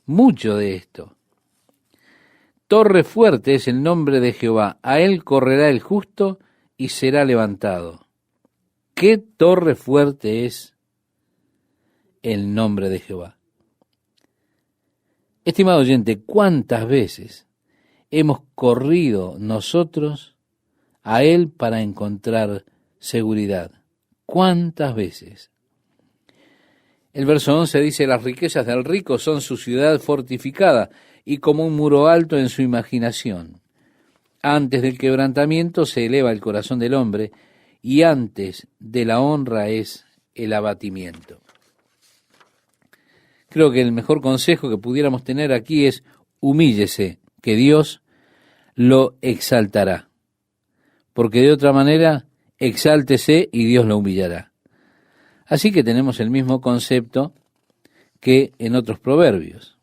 mucho de esto. Torre fuerte es el nombre de Jehová, a él correrá el justo y será levantado. ¿Qué torre fuerte es el nombre de Jehová? Estimado oyente, ¿cuántas veces hemos corrido nosotros a él para encontrar seguridad? ¿Cuántas veces? El verso 11 dice, las riquezas del rico son su ciudad fortificada y como un muro alto en su imaginación. Antes del quebrantamiento se eleva el corazón del hombre y antes de la honra es el abatimiento. Creo que el mejor consejo que pudiéramos tener aquí es humíllese, que Dios lo exaltará. Porque de otra manera, exáltese y Dios lo humillará. Así que tenemos el mismo concepto que en otros proverbios.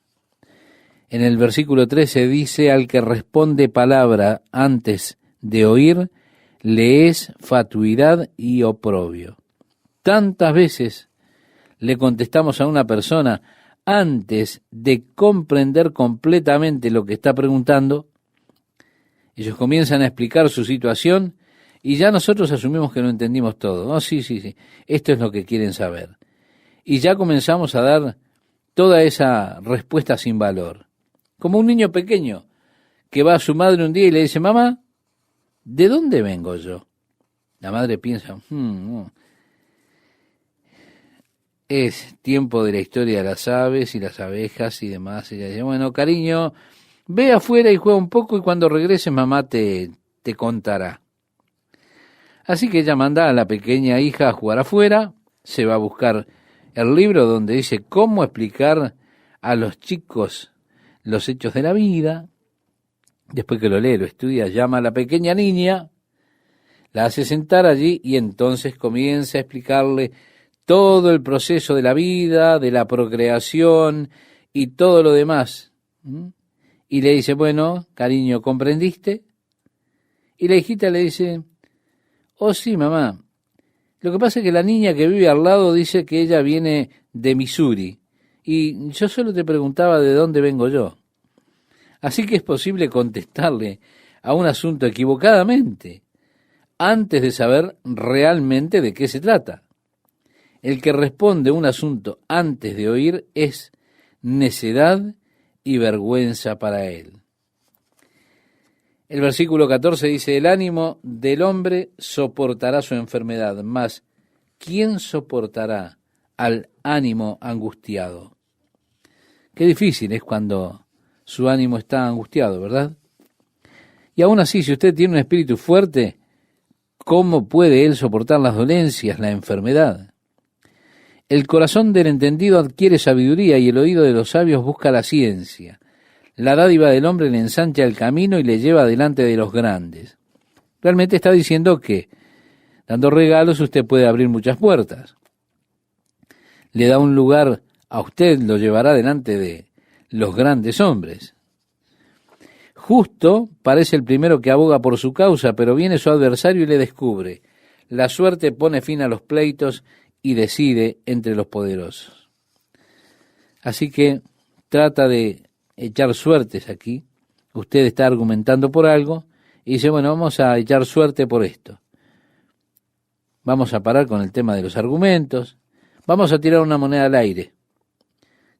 En el versículo 13 dice, al que responde palabra antes de oír, le es fatuidad y oprobio. Tantas veces le contestamos a una persona antes de comprender completamente lo que está preguntando. Ellos comienzan a explicar su situación y ya nosotros asumimos que no entendimos todo. Oh, sí, esto es lo que quieren saber. Y ya comenzamos a dar toda esa respuesta sin valor. Como un niño pequeño que va a su madre un día y le dice, mamá, ¿de dónde vengo yo? La madre piensa, es tiempo de la historia de las aves y las abejas y demás. Ella dice, bueno, cariño, ve afuera y juega un poco y cuando regreses mamá te contará. Así que ella manda a la pequeña hija a jugar afuera, se va a buscar el libro donde dice cómo explicar a los chicos los hechos de la vida. Después que lo lee, lo estudia, llama a la pequeña niña, la hace sentar allí y entonces comienza a explicarle todo el proceso de la vida, de la procreación y todo lo demás. Y le dice, bueno, cariño, ¿comprendiste? Y la hijita le dice, oh sí, mamá. Lo que pasa es que la niña que vive al lado dice que ella viene de Missouri. Y yo solo te preguntaba de dónde vengo yo. Así que es posible contestarle a un asunto equivocadamente, antes de saber realmente de qué se trata. El que responde un asunto antes de oír es necedad y vergüenza para él. El versículo 14 dice, el ánimo del hombre soportará su enfermedad, mas ¿quién soportará al ánimo angustiado. Qué difícil es cuando su ánimo está angustiado, ¿verdad? Y aún así, si usted tiene un espíritu fuerte, ¿cómo puede él soportar las dolencias, la enfermedad? El corazón del entendido adquiere sabiduría y el oído de los sabios busca la ciencia. La dádiva del hombre le ensancha el camino y le lleva delante de los grandes. Realmente está diciendo que, dando regalos, usted puede abrir muchas puertas. Le da un lugar a usted, lo llevará delante de los grandes hombres. Justo parece el primero que aboga por su causa, pero viene su adversario y le descubre. La suerte pone fin a los pleitos y decide entre los poderosos. Así que trata de echar suertes aquí. Usted está argumentando por algo y dice, bueno, vamos a echar suerte por esto. Vamos a parar con el tema de los argumentos. Vamos a tirar una moneda al aire.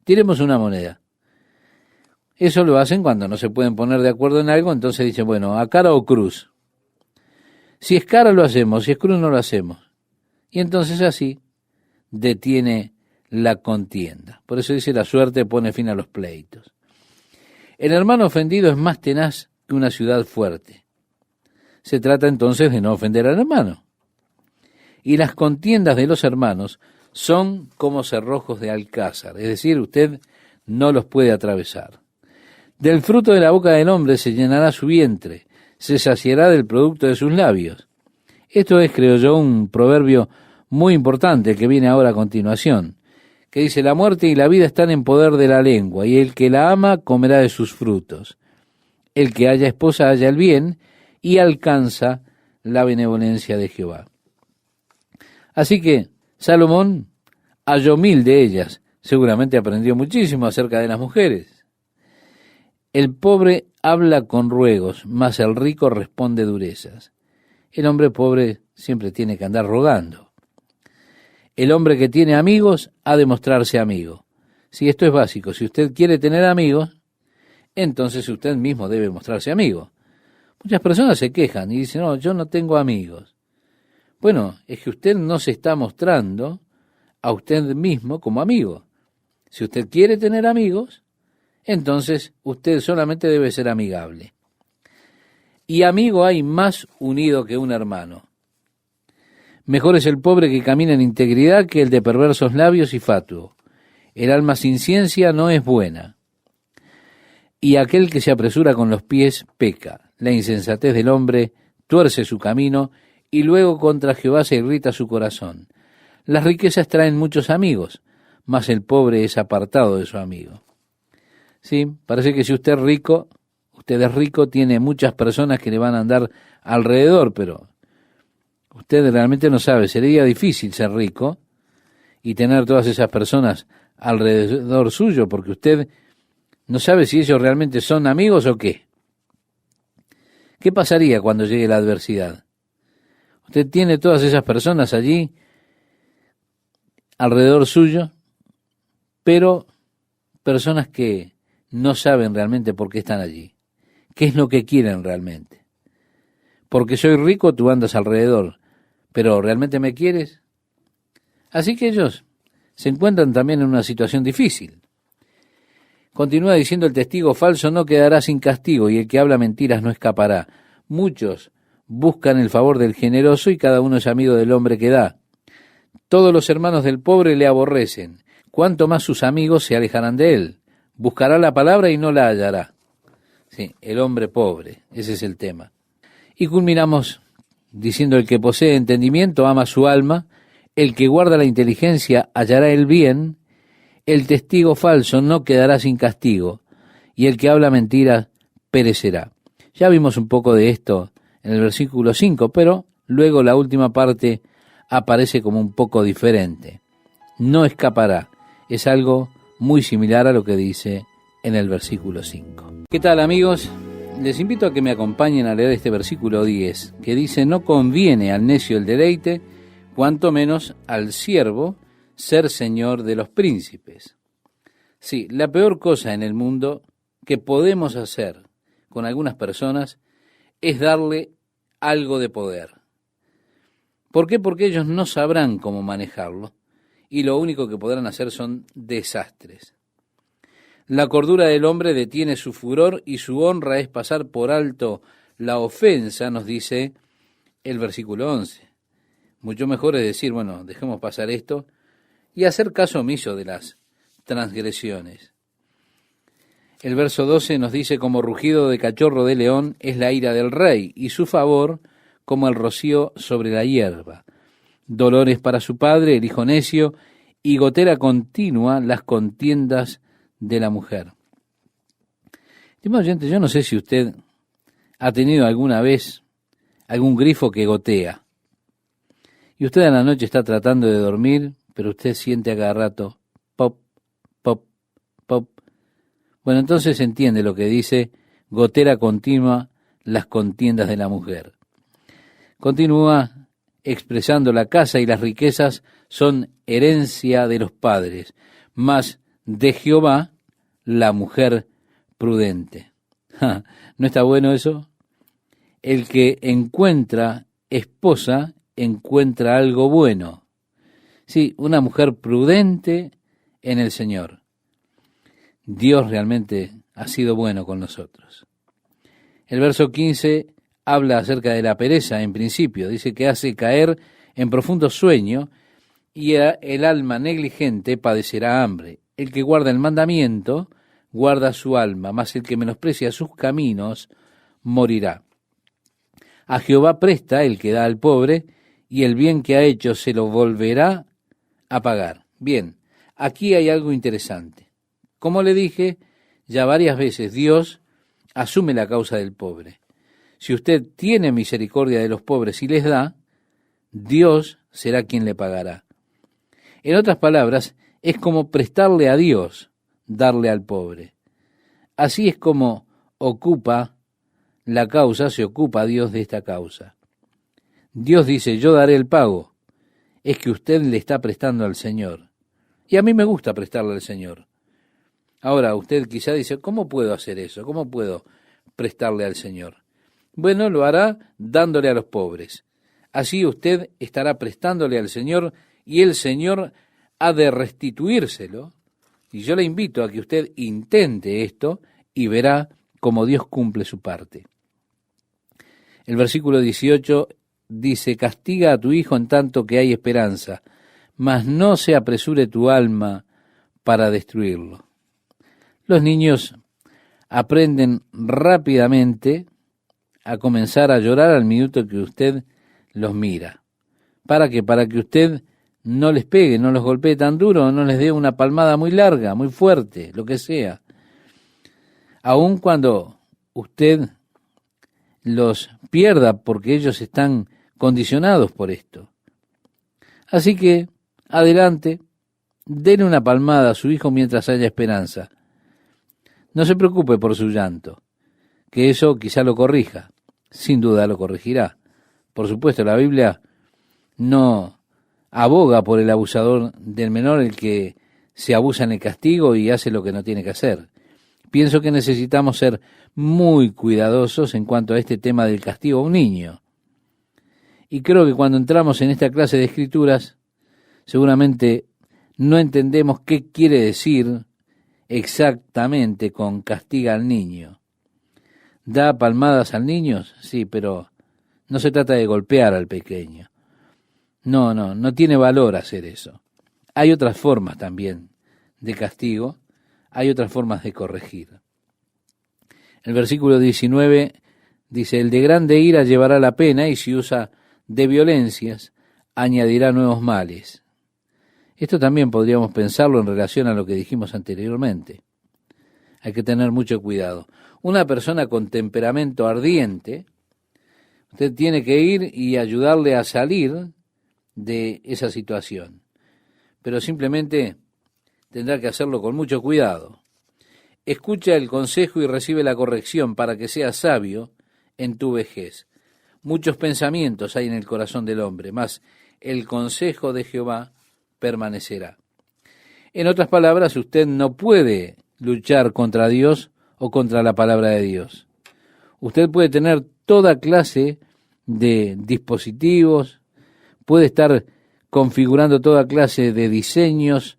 Tiremos una moneda. Eso lo hacen cuando no se pueden poner de acuerdo en algo, entonces dicen, bueno, ¿a cara o cruz? Si es cara lo hacemos, si es cruz no lo hacemos. Y entonces así detiene la contienda. Por eso dice, la suerte pone fin a los pleitos. El hermano ofendido es más tenaz que una ciudad fuerte. Se trata entonces de no ofender al hermano. Y las contiendas de los hermanos son como cerrojos de alcázar, es decir, usted no los puede atravesar. Del fruto de la boca del hombre se llenará su vientre, se saciará del producto de sus labios. Esto es, creo yo, un proverbio muy importante que viene ahora a continuación, que dice, la muerte y la vida están en poder de la lengua, y el que la ama comerá de sus frutos. El que haya esposa halla el bien, y alcanza la benevolencia de Jehová. Así que Salomón halló 1000 de ellas, seguramente aprendió muchísimo acerca de las mujeres. El pobre habla con ruegos, mas el rico responde durezas. El hombre pobre siempre tiene que andar rogando. El hombre que tiene amigos ha de mostrarse amigo. Si esto es básico, si usted quiere tener amigos, entonces usted mismo debe mostrarse amigo. Muchas personas se quejan y dicen, no, yo no tengo amigos. Bueno, es que usted no se está mostrando a usted mismo como amigo. Si usted quiere tener amigos, entonces usted solamente debe ser amigable. Y amigo hay más unido que un hermano. Mejor es el pobre que camina en integridad que el de perversos labios y fatuo. El alma sin ciencia no es buena. Y aquel que se apresura con los pies peca. La insensatez del hombre tuerce su camino y luego contra Jehová se irrita su corazón. Las riquezas traen muchos amigos, mas el pobre es apartado de su amigo. Sí, parece que si usted es rico, tiene muchas personas que le van a andar alrededor, pero usted realmente no sabe, sería difícil ser rico y tener todas esas personas alrededor suyo, porque usted no sabe si ellos realmente son amigos o qué. ¿Qué pasaría cuando llegue la adversidad? Usted tiene todas esas personas allí alrededor suyo, pero personas que no saben realmente por qué están allí. ¿Qué es lo que quieren realmente? Porque soy rico, tú andas alrededor, pero ¿realmente me quieres? Así que ellos se encuentran también en una situación difícil. Continúa diciendo, el testigo falso no quedará sin castigo y el que habla mentiras no escapará. Muchos buscan el favor del generoso y cada uno es amigo del hombre que da. Todos los hermanos del pobre le aborrecen, cuanto más sus amigos se alejarán de él. Buscará la palabra y no la hallará. Sí, el hombre pobre, ese es el tema. Y culminamos diciendo, el que posee entendimiento ama su alma, el que guarda la inteligencia hallará el bien, el testigo falso no quedará sin castigo, y el que habla mentira perecerá. Ya vimos un poco de esto en el versículo 5, pero luego la última parte aparece como un poco diferente. No escapará. Es algo muy similar a lo que dice en el versículo 5. ¿Qué tal, amigos? Les invito a que me acompañen a leer este versículo 10, que dice, no conviene al necio el deleite, cuanto menos al siervo ser señor de los príncipes. Sí, la peor cosa en el mundo que podemos hacer con algunas personas es darle algo de poder. ¿Por qué? Porque ellos no sabrán cómo manejarlo y lo único que podrán hacer son desastres. La cordura del hombre detiene su furor y su honra es pasar por alto la ofensa, nos dice el versículo 11. Mucho mejor es decir, bueno, dejemos pasar esto y hacer caso omiso de las transgresiones. El verso 12 nos dice, como rugido de cachorro de león es la ira del rey, y su favor como el rocío sobre la hierba. Dolores para su padre, el hijo necio, y gotera continua las contiendas de la mujer. Estimado oyente, yo no sé si usted ha tenido alguna vez algún grifo que gotea, y usted en la noche está tratando de dormir, pero usted siente a cada rato pop, pop, pop. Bueno, entonces entiende lo que dice gotera continua las contiendas de la mujer. Continúa expresando la casa y las riquezas son herencia de los padres, mas de Jehová la mujer prudente. ¿No está bueno eso? El que encuentra esposa encuentra algo bueno. Sí, una mujer prudente en el Señor. Dios realmente ha sido bueno con nosotros. El verso 15 habla acerca de la pereza en principio. Dice que hace caer en profundo sueño y el alma negligente padecerá hambre. El que guarda el mandamiento guarda su alma, mas el que menosprecia sus caminos morirá. A Jehová presta el que da al pobre, y el bien que ha hecho se lo volverá a pagar. Bien, aquí hay algo interesante. Como le dije, ya varias veces Dios asume la causa del pobre. Si usted tiene misericordia de los pobres y les da, Dios será quien le pagará. En otras palabras, es como prestarle a Dios, darle al pobre. Así es como ocupa la causa, se ocupa Dios de esta causa. Dios dice, yo daré el pago. Es que usted le está prestando al Señor. Y a mí me gusta prestarle al Señor. Ahora, usted quizá dice, ¿cómo puedo hacer eso? ¿Cómo puedo prestarle al Señor? Bueno, lo hará dándole a los pobres. Así usted estará prestándole al Señor y el Señor ha de restituírselo. Y yo le invito a que usted intente esto y verá cómo Dios cumple su parte. El versículo 18 dice, castiga a tu hijo en tanto que hay esperanza, mas no se apresure tu alma para destruirlo. Los niños aprenden rápidamente a comenzar a llorar al minuto que usted los mira. ¿Para qué? Para que usted no les pegue, no los golpee tan duro, no les dé una palmada muy larga, muy fuerte, lo que sea. Aun cuando usted los pierda porque ellos están condicionados por esto. Así que, adelante, denle una palmada a su hijo mientras haya esperanza. No se preocupe por su llanto, que eso quizá lo corrija. Sin duda lo corregirá. Por supuesto, la Biblia no aboga por el abusador del menor, el que se abusa en el castigo y hace lo que no tiene que hacer. Pienso que necesitamos ser muy cuidadosos en cuanto a este tema del castigo a un niño. Y creo que cuando entramos en esta clase de escrituras, seguramente no entendemos qué quiere decir exactamente con castiga al niño. ¿Da palmadas al niño? Sí, pero no se trata de golpear al pequeño. No tiene valor hacer eso. Hay otras formas también de castigo, hay otras formas de corregir. El versículo 19 dice, el de grande ira llevará la pena, y si usa de violencias, añadirá nuevos males. Esto también podríamos pensarlo en relación a lo que dijimos anteriormente. Hay que tener mucho cuidado. Una persona con temperamento ardiente, usted tiene que ir y ayudarle a salir de esa situación. Pero simplemente tendrá que hacerlo con mucho cuidado. Escucha el consejo y recibe la corrección para que seas sabio en tu vejez. Muchos pensamientos hay en el corazón del hombre, mas el consejo de Jehová permanecerá. En otras palabras, usted no puede luchar contra Dios o contra la palabra de Dios. Usted puede tener toda clase de dispositivos, puede estar configurando toda clase de diseños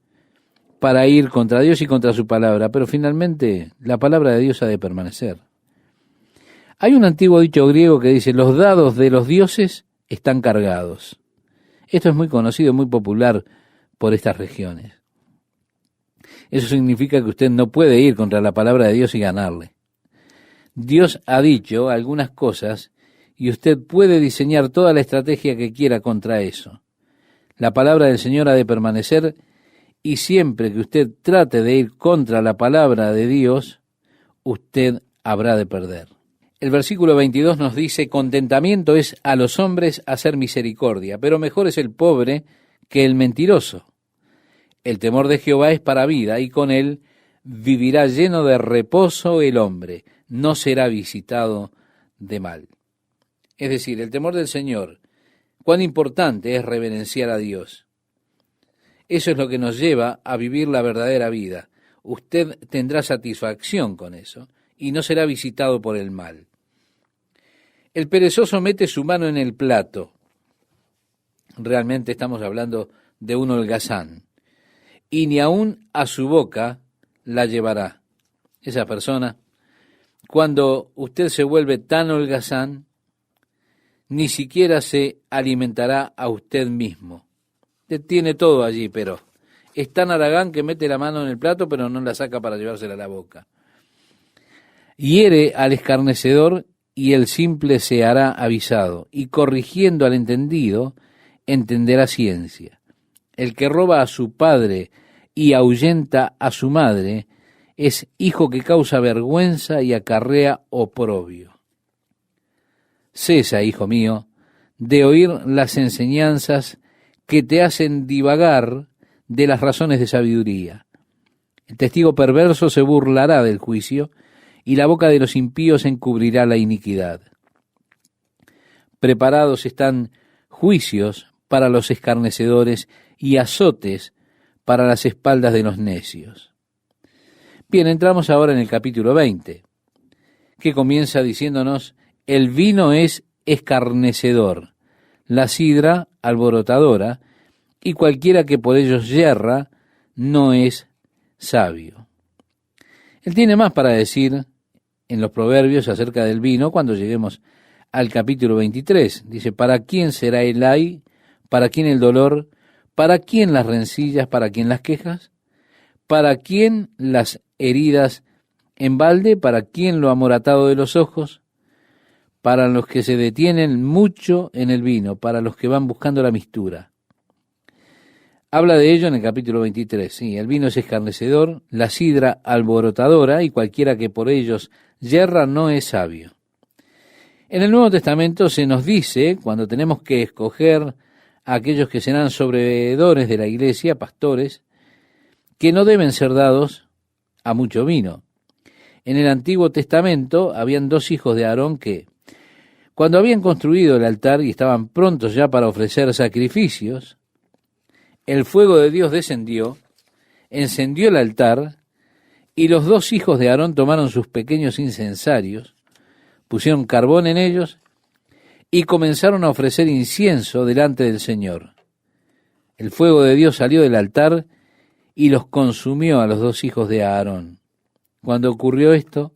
para ir contra Dios y contra su palabra, pero finalmente la palabra de Dios ha de permanecer. Hay un antiguo dicho griego que dice: los dados de los dioses están cargados. Esto es muy conocido, muy popular por estas regiones. Eso significa que usted no puede ir contra la palabra de Dios y ganarle. Dios ha dicho algunas cosas y usted puede diseñar toda la estrategia que quiera contra eso. La palabra del Señor ha de permanecer, y siempre que usted trate de ir contra la palabra de Dios, usted habrá de perder. El versículo 22 nos dice: contentamiento es a los hombres hacer misericordia, pero mejor es el pobre que el mentiroso. El temor de Jehová es para vida, y con él vivirá lleno de reposo el hombre, no será visitado de mal. Es decir, el temor del Señor, cuán importante es reverenciar a Dios. Eso es lo que nos lleva a vivir la verdadera vida. Usted tendrá satisfacción con eso y no será visitado por el mal. El perezoso mete su mano en el plato. Realmente estamos hablando de un holgazán. Y ni aun a su boca la llevará. Esa persona, cuando usted se vuelve tan holgazán, ni siquiera se alimentará a usted mismo. Usted tiene todo allí, pero es tan haragán que mete la mano en el plato, pero no la saca para llevársela a la boca. Hiere al escarnecedor, y el simple se hará avisado, y corrigiendo al entendido, entenderá ciencia. El que roba a su padre y ahuyenta a su madre es hijo que causa vergüenza y acarrea oprobio. Cesa, hijo mío, de oír las enseñanzas que te hacen divagar de las razones de sabiduría. El testigo perverso se burlará del juicio, y la boca de los impíos encubrirá la iniquidad. Preparados están juicios para los escarnecedores y azotes para las espaldas de los necios. Bien, entramos ahora en el capítulo 20, que comienza diciéndonos: el vino es escarnecedor, la sidra alborotadora, y cualquiera que por ellos yerra no es sabio. Él tiene más para decir en los proverbios acerca del vino cuando lleguemos al capítulo 23. Dice: ¿para quién será el ay? ¿Para quién el dolor? ¿Para quién las rencillas? ¿Para quién las quejas? ¿Para quién las heridas en balde? ¿Para quién lo amoratado de los ojos? Para los que se detienen mucho en el vino, para los que van buscando la mistura. Habla de ello en el capítulo 23. Sí, el vino es escarnecedor, la sidra alborotadora, y cualquiera que por ellos yerra no es sabio. En el Nuevo Testamento se nos dice, cuando tenemos que escoger a aquellos que serán sobreveedores de la iglesia, pastores, que no deben ser dados a mucho vino. En el Antiguo Testamento habían dos hijos de Aarón que, cuando habían construido el altar y estaban prontos ya para ofrecer sacrificios, el fuego de Dios descendió, encendió el altar, y los dos hijos de Aarón tomaron sus pequeños incensarios, pusieron carbón en ellos y comenzaron a ofrecer incienso delante del Señor. El fuego de Dios salió del altar y los consumió a los dos hijos de Aarón. Cuando ocurrió esto,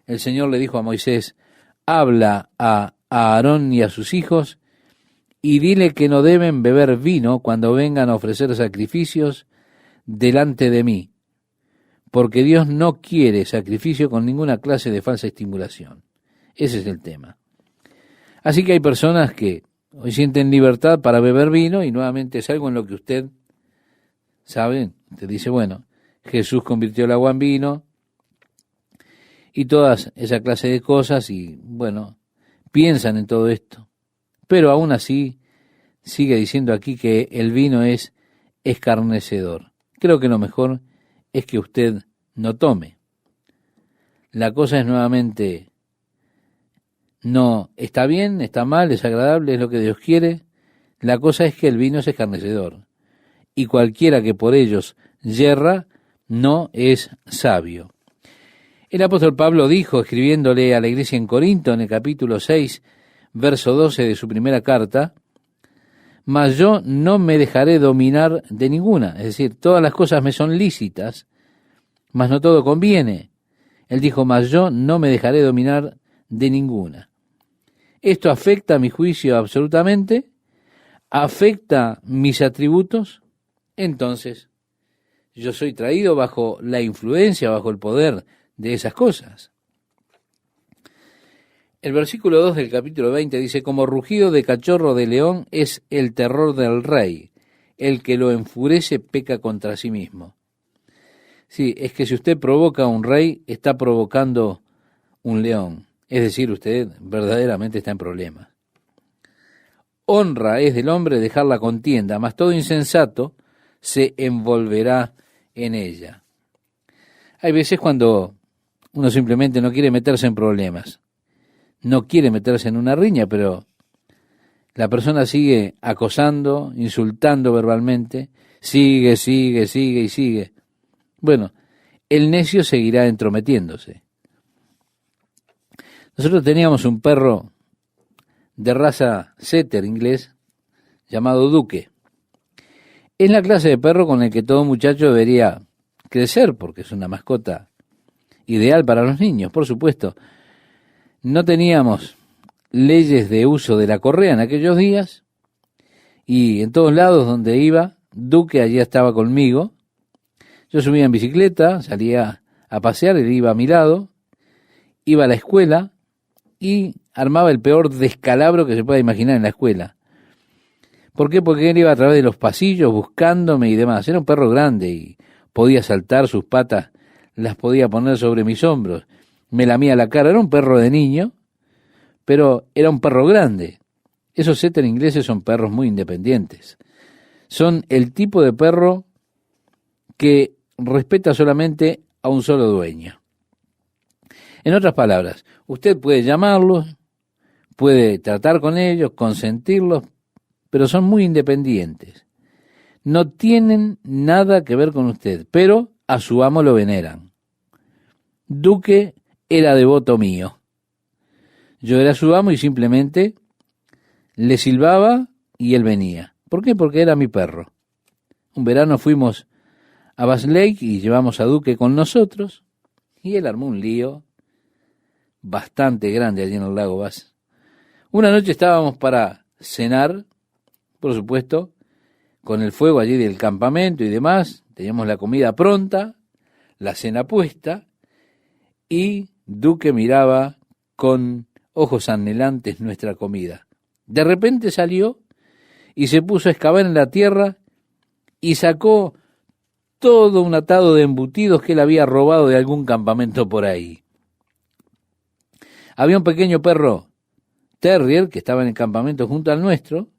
el Señor le dijo a Moisés: habla a Aarón y a sus hijos y dile que no deben beber vino cuando vengan a ofrecer sacrificios delante de mí, porque Dios no quiere sacrificio con ninguna clase de falsa estimulación. Ese es el tema. Así que hay personas que hoy sienten libertad para beber vino, y nuevamente es algo en lo que usted sabe. Usted dice: bueno, Jesús convirtió el agua en vino y todas esa clase de cosas, y bueno, piensan en todo esto. Pero aún así sigue diciendo aquí que el vino es escarnecedor. Creo que lo mejor es que usted no tome. La cosa es nuevamente: no está bien, está mal, es agradable, es lo que Dios quiere. La cosa es que el vino es escarnecedor, y cualquiera que por ellos yerra no es sabio. El apóstol Pablo dijo, escribiéndole a la iglesia en Corinto, en el capítulo 6, verso 12 de su primera carta: mas yo no me dejaré dominar de ninguna. Es decir, todas las cosas me son lícitas, mas no todo conviene. Él dijo, mas yo no me dejaré dominar de ninguna. Esto afecta mi juicio absolutamente, afecta mis atributos, entonces yo soy traído bajo la influencia, bajo el poder de esas cosas. El versículo 2 del capítulo 20 dice, como rugido de cachorro de león es el terror del rey, el que lo enfurece peca contra sí mismo. Sí, es que si usted provoca a un rey, está provocando un león, es decir, usted verdaderamente está en problemas. Honra es del hombre dejar la contienda, mas todo insensato se envolverá en ella. Hay veces cuando uno simplemente no quiere meterse en problemas, no quiere meterse en una riña, pero la persona sigue acosando, insultando verbalmente, sigue y sigue. Bueno, el necio seguirá entrometiéndose. Nosotros teníamos un perro de raza setter inglés llamado Duque. Es la clase de perro con el que todo muchacho debería crecer, porque es una mascota ideal para los niños, por supuesto. No teníamos leyes de uso de la correa en aquellos días, y en todos lados donde iba, Duque allí estaba conmigo. Yo subía en bicicleta, salía a pasear, él iba a mi lado, iba a la escuela y armaba el peor descalabro que se pueda imaginar en la escuela. ¿Por qué? Porque él iba a través de los pasillos buscándome y demás. Era un perro grande y podía saltar, sus patas las podía poner sobre mis hombros. Me lamía la cara. Era un perro de niño, pero era un perro grande. Esos setter ingleses son perros muy independientes. Son el tipo de perro que respeta solamente a un solo dueño. En otras palabras, usted puede llamarlos, puede tratar con ellos, consentirlos, pero son muy independientes. No tienen nada que ver con usted, pero a su amo lo veneran. Duque era devoto mío. Yo era su amo y simplemente le silbaba y él venía. ¿Por qué? Porque era mi perro. Un verano fuimos a Bass Lake y llevamos a Duque con nosotros y él armó un lío bastante grande allí en el lago Bass. Una noche estábamos para cenar, por supuesto, con el fuego allí del campamento y demás. Teníamos la comida pronta, la cena puesta, y Duque miraba con ojos anhelantes nuestra comida. De repente salió y se puso a excavar en la tierra y sacó todo un atado de embutidos que él había robado de algún campamento por ahí. Había un pequeño perro terrier que estaba en el campamento junto al nuestro,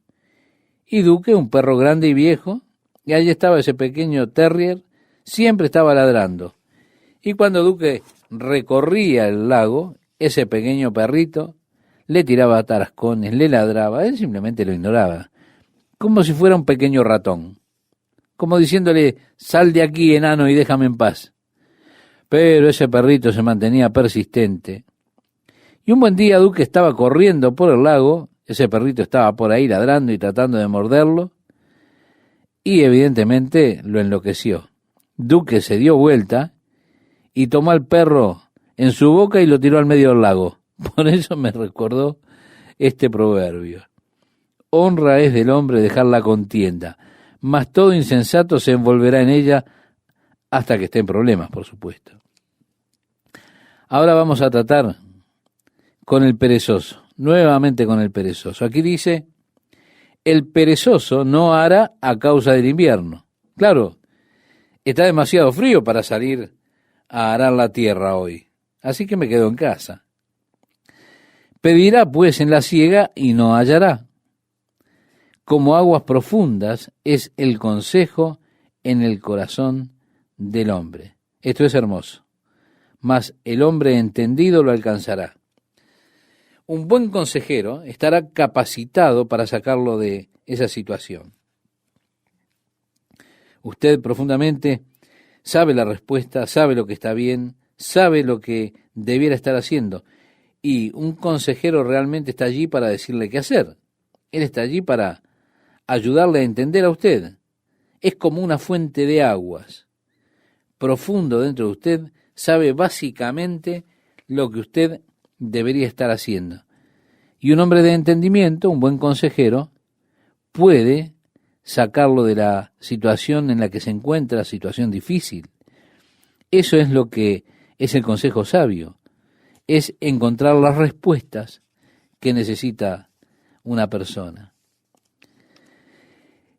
y Duque, un perro grande y viejo, y allí estaba ese pequeño terrier, siempre estaba ladrando. Y cuando Duque recorría el lago, ese pequeño perrito le tiraba tarascones, le ladraba, él simplemente lo ignoraba, como si fuera un pequeño ratón, como diciéndole, sal de aquí, enano, y déjame en paz. Pero ese perrito se mantenía persistente. Y un buen día Duque estaba corriendo por el lago, ese perrito estaba por ahí ladrando y tratando de morderlo, y evidentemente lo enloqueció. Duque se dio vuelta y tomó al perro en su boca y lo tiró al medio del lago. Por eso me recordó este proverbio. Honra es del hombre dejar la contienda, mas todo insensato se envolverá en ella hasta que esté en problemas, por supuesto. Ahora vamos a tratar con el perezoso, nuevamente con el perezoso. Aquí dice, el perezoso no hará a causa del invierno. Claro, está demasiado frío para salir a arar la tierra hoy, así que me quedo en casa. Pedirá pues en la siega y no hallará. Como aguas profundas es el consejo en el corazón del hombre. Esto es hermoso. Mas el hombre entendido lo alcanzará. Un buen consejero estará capacitado para sacarlo de esa situación. Usted profundamente sabe la respuesta, sabe lo que está bien, sabe lo que debiera estar haciendo. Y un consejero realmente está allí para decirle qué hacer. Él está allí para ayudarle a entender a usted. Es como una fuente de aguas. Profundo dentro de usted, sabe básicamente lo que usted debería estar haciendo. Y un hombre de entendimiento, un buen consejero, puede sacarlo de la situación en la que se encuentra, situación difícil. Eso es lo que es el consejo sabio, es encontrar las respuestas que necesita una persona.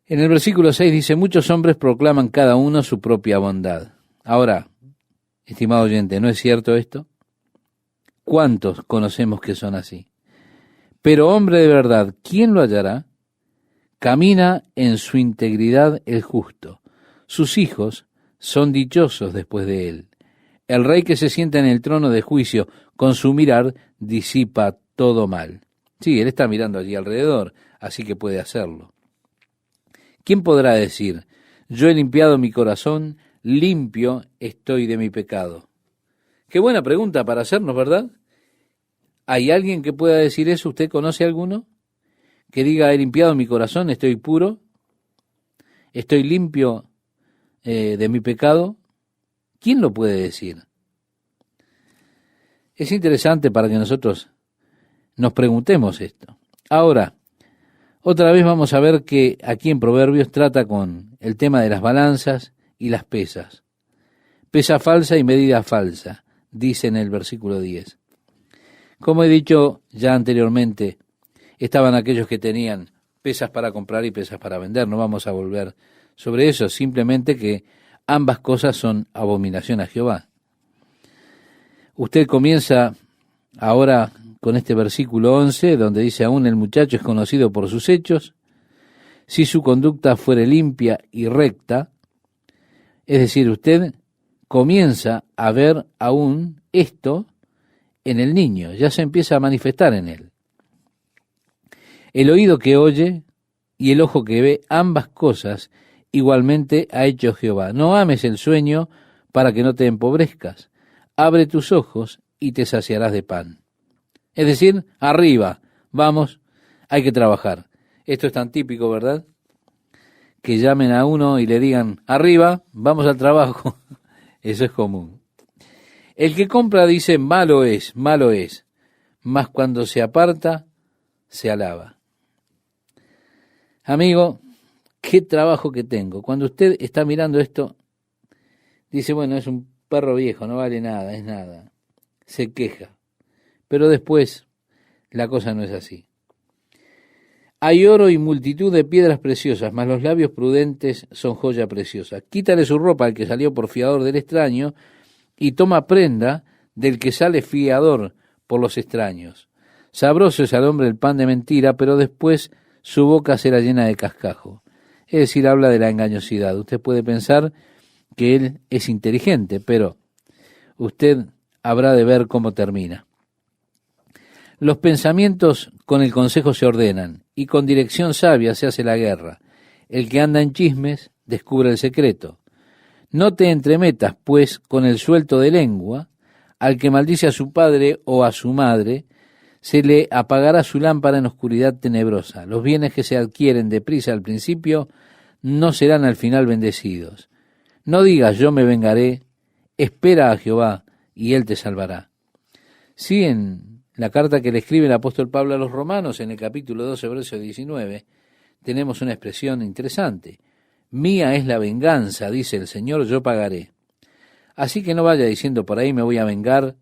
En el versículo 6 dice, muchos hombres proclaman cada uno su propia bondad. Ahora, estimado oyente, ¿no es cierto esto? ¿Cuántos conocemos que son así? Pero hombre de verdad, ¿quién lo hallará? Camina en su integridad el justo. Sus hijos son dichosos después de él. El rey que se sienta en el trono de juicio, con su mirar, disipa todo mal. Sí, él está mirando allí alrededor, así que puede hacerlo. ¿Quién podrá decir, yo he limpiado mi corazón, limpio estoy de mi pecado? Qué buena pregunta para hacernos, ¿verdad? ¿Hay alguien que pueda decir eso? ¿Usted conoce alguno? Que diga, he limpiado mi corazón, estoy puro, estoy limpio de mi pecado. ¿Quién lo puede decir? Es interesante para que nosotros nos preguntemos esto. Ahora, otra vez vamos a ver que aquí en Proverbios trata con el tema de las balanzas y las pesas. Pesa falsa y medida falsa, dice en el versículo 10. Como he dicho ya anteriormente, estaban aquellos que tenían pesas para comprar y pesas para vender. No vamos a volver sobre eso, simplemente que ambas cosas son abominación a Jehová. Usted comienza ahora con este versículo 11, donde dice, aún el muchacho es conocido por sus hechos, si su conducta fuere limpia y recta, es decir, usted comienza a ver aún esto en el niño, ya se empieza a manifestar en él. El oído que oye y el ojo que ve, ambas cosas igualmente ha hecho Jehová. No ames el sueño para que no te empobrezcas. Abre tus ojos y te saciarás de pan. Es decir, arriba, vamos, hay que trabajar. Esto es tan típico, ¿verdad? Que llamen a uno y le digan, arriba, vamos al trabajo. Eso es común. El que compra dice, malo es, mas cuando se aparta, se alaba. Amigo, qué trabajo que tengo. Cuando usted está mirando esto, dice, bueno, es un perro viejo, no vale nada, es nada. Se queja. Pero después, la cosa no es así. Hay oro y multitud de piedras preciosas, mas los labios prudentes son joya preciosa. Quítale su ropa al que salió por fiador del extraño, y toma prenda del que sale fiador por los extraños. Sabroso es al hombre el pan de mentira, pero después su boca será llena de cascajo. Es decir, habla de la engañosidad. Usted puede pensar que él es inteligente, pero usted habrá de ver cómo termina. Los pensamientos con el consejo se ordenan, y con dirección sabia se hace la guerra. El que anda en chismes descubre el secreto. No te entremetas, pues, con el suelto de lengua. Al que maldice a su padre o a su madre, se le apagará su lámpara en oscuridad tenebrosa. Los bienes que se adquieren deprisa al principio no serán al final bendecidos. No digas, yo me vengaré, espera a Jehová, y él te salvará. Sí, en la carta que le escribe el apóstol Pablo a los romanos, en el capítulo 12, verso 19, tenemos una expresión interesante. Mía es la venganza, dice el Señor, yo pagaré. Así que no vaya diciendo por ahí, me voy a vengar,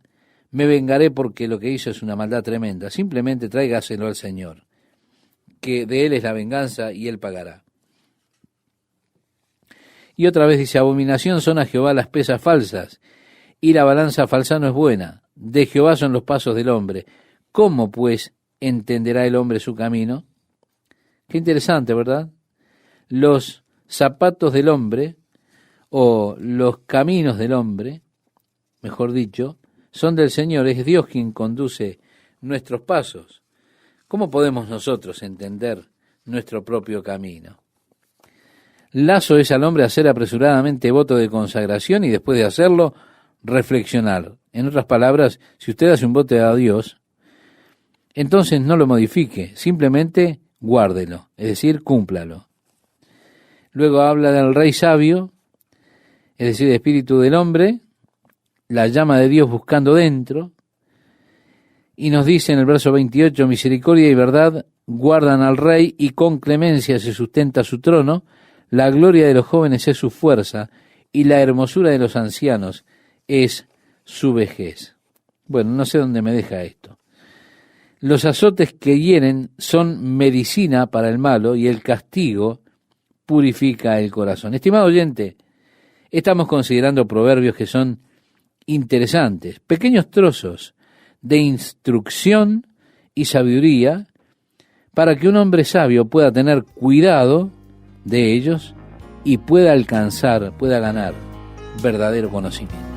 me vengaré porque lo que hizo es una maldad tremenda. Simplemente tráigaselo al Señor, que de Él es la venganza y Él pagará. Y otra vez dice, abominación son a Jehová las pesas falsas, y la balanza falsa no es buena. De Jehová son los pasos del hombre. ¿Cómo, pues, entenderá el hombre su camino? Qué interesante, ¿verdad? Los zapatos del hombre, o los caminos del hombre, mejor dicho, son del Señor. Es Dios quien conduce nuestros pasos. ¿Cómo podemos nosotros entender nuestro propio camino? Lazo es al hombre hacer apresuradamente voto de consagración y después de hacerlo, reflexionar. En otras palabras, si usted hace un voto a Dios, entonces no lo modifique, simplemente guárdelo, es decir, cúmplalo. Luego habla del rey sabio, es decir, el espíritu del hombre, la llama de Dios buscando dentro, y nos dice en el verso 28, misericordia y verdad guardan al rey, y con clemencia se sustenta su trono, la gloria de los jóvenes es su fuerza, y la hermosura de los ancianos es su vejez. Bueno, no sé dónde me deja esto. Los azotes que hieren son medicina para el malo, y el castigo purifica el corazón. Estimado oyente, estamos considerando proverbios que son interesantes, pequeños trozos de instrucción y sabiduría para que un hombre sabio pueda tener cuidado de ellos y pueda alcanzar, pueda ganar verdadero conocimiento.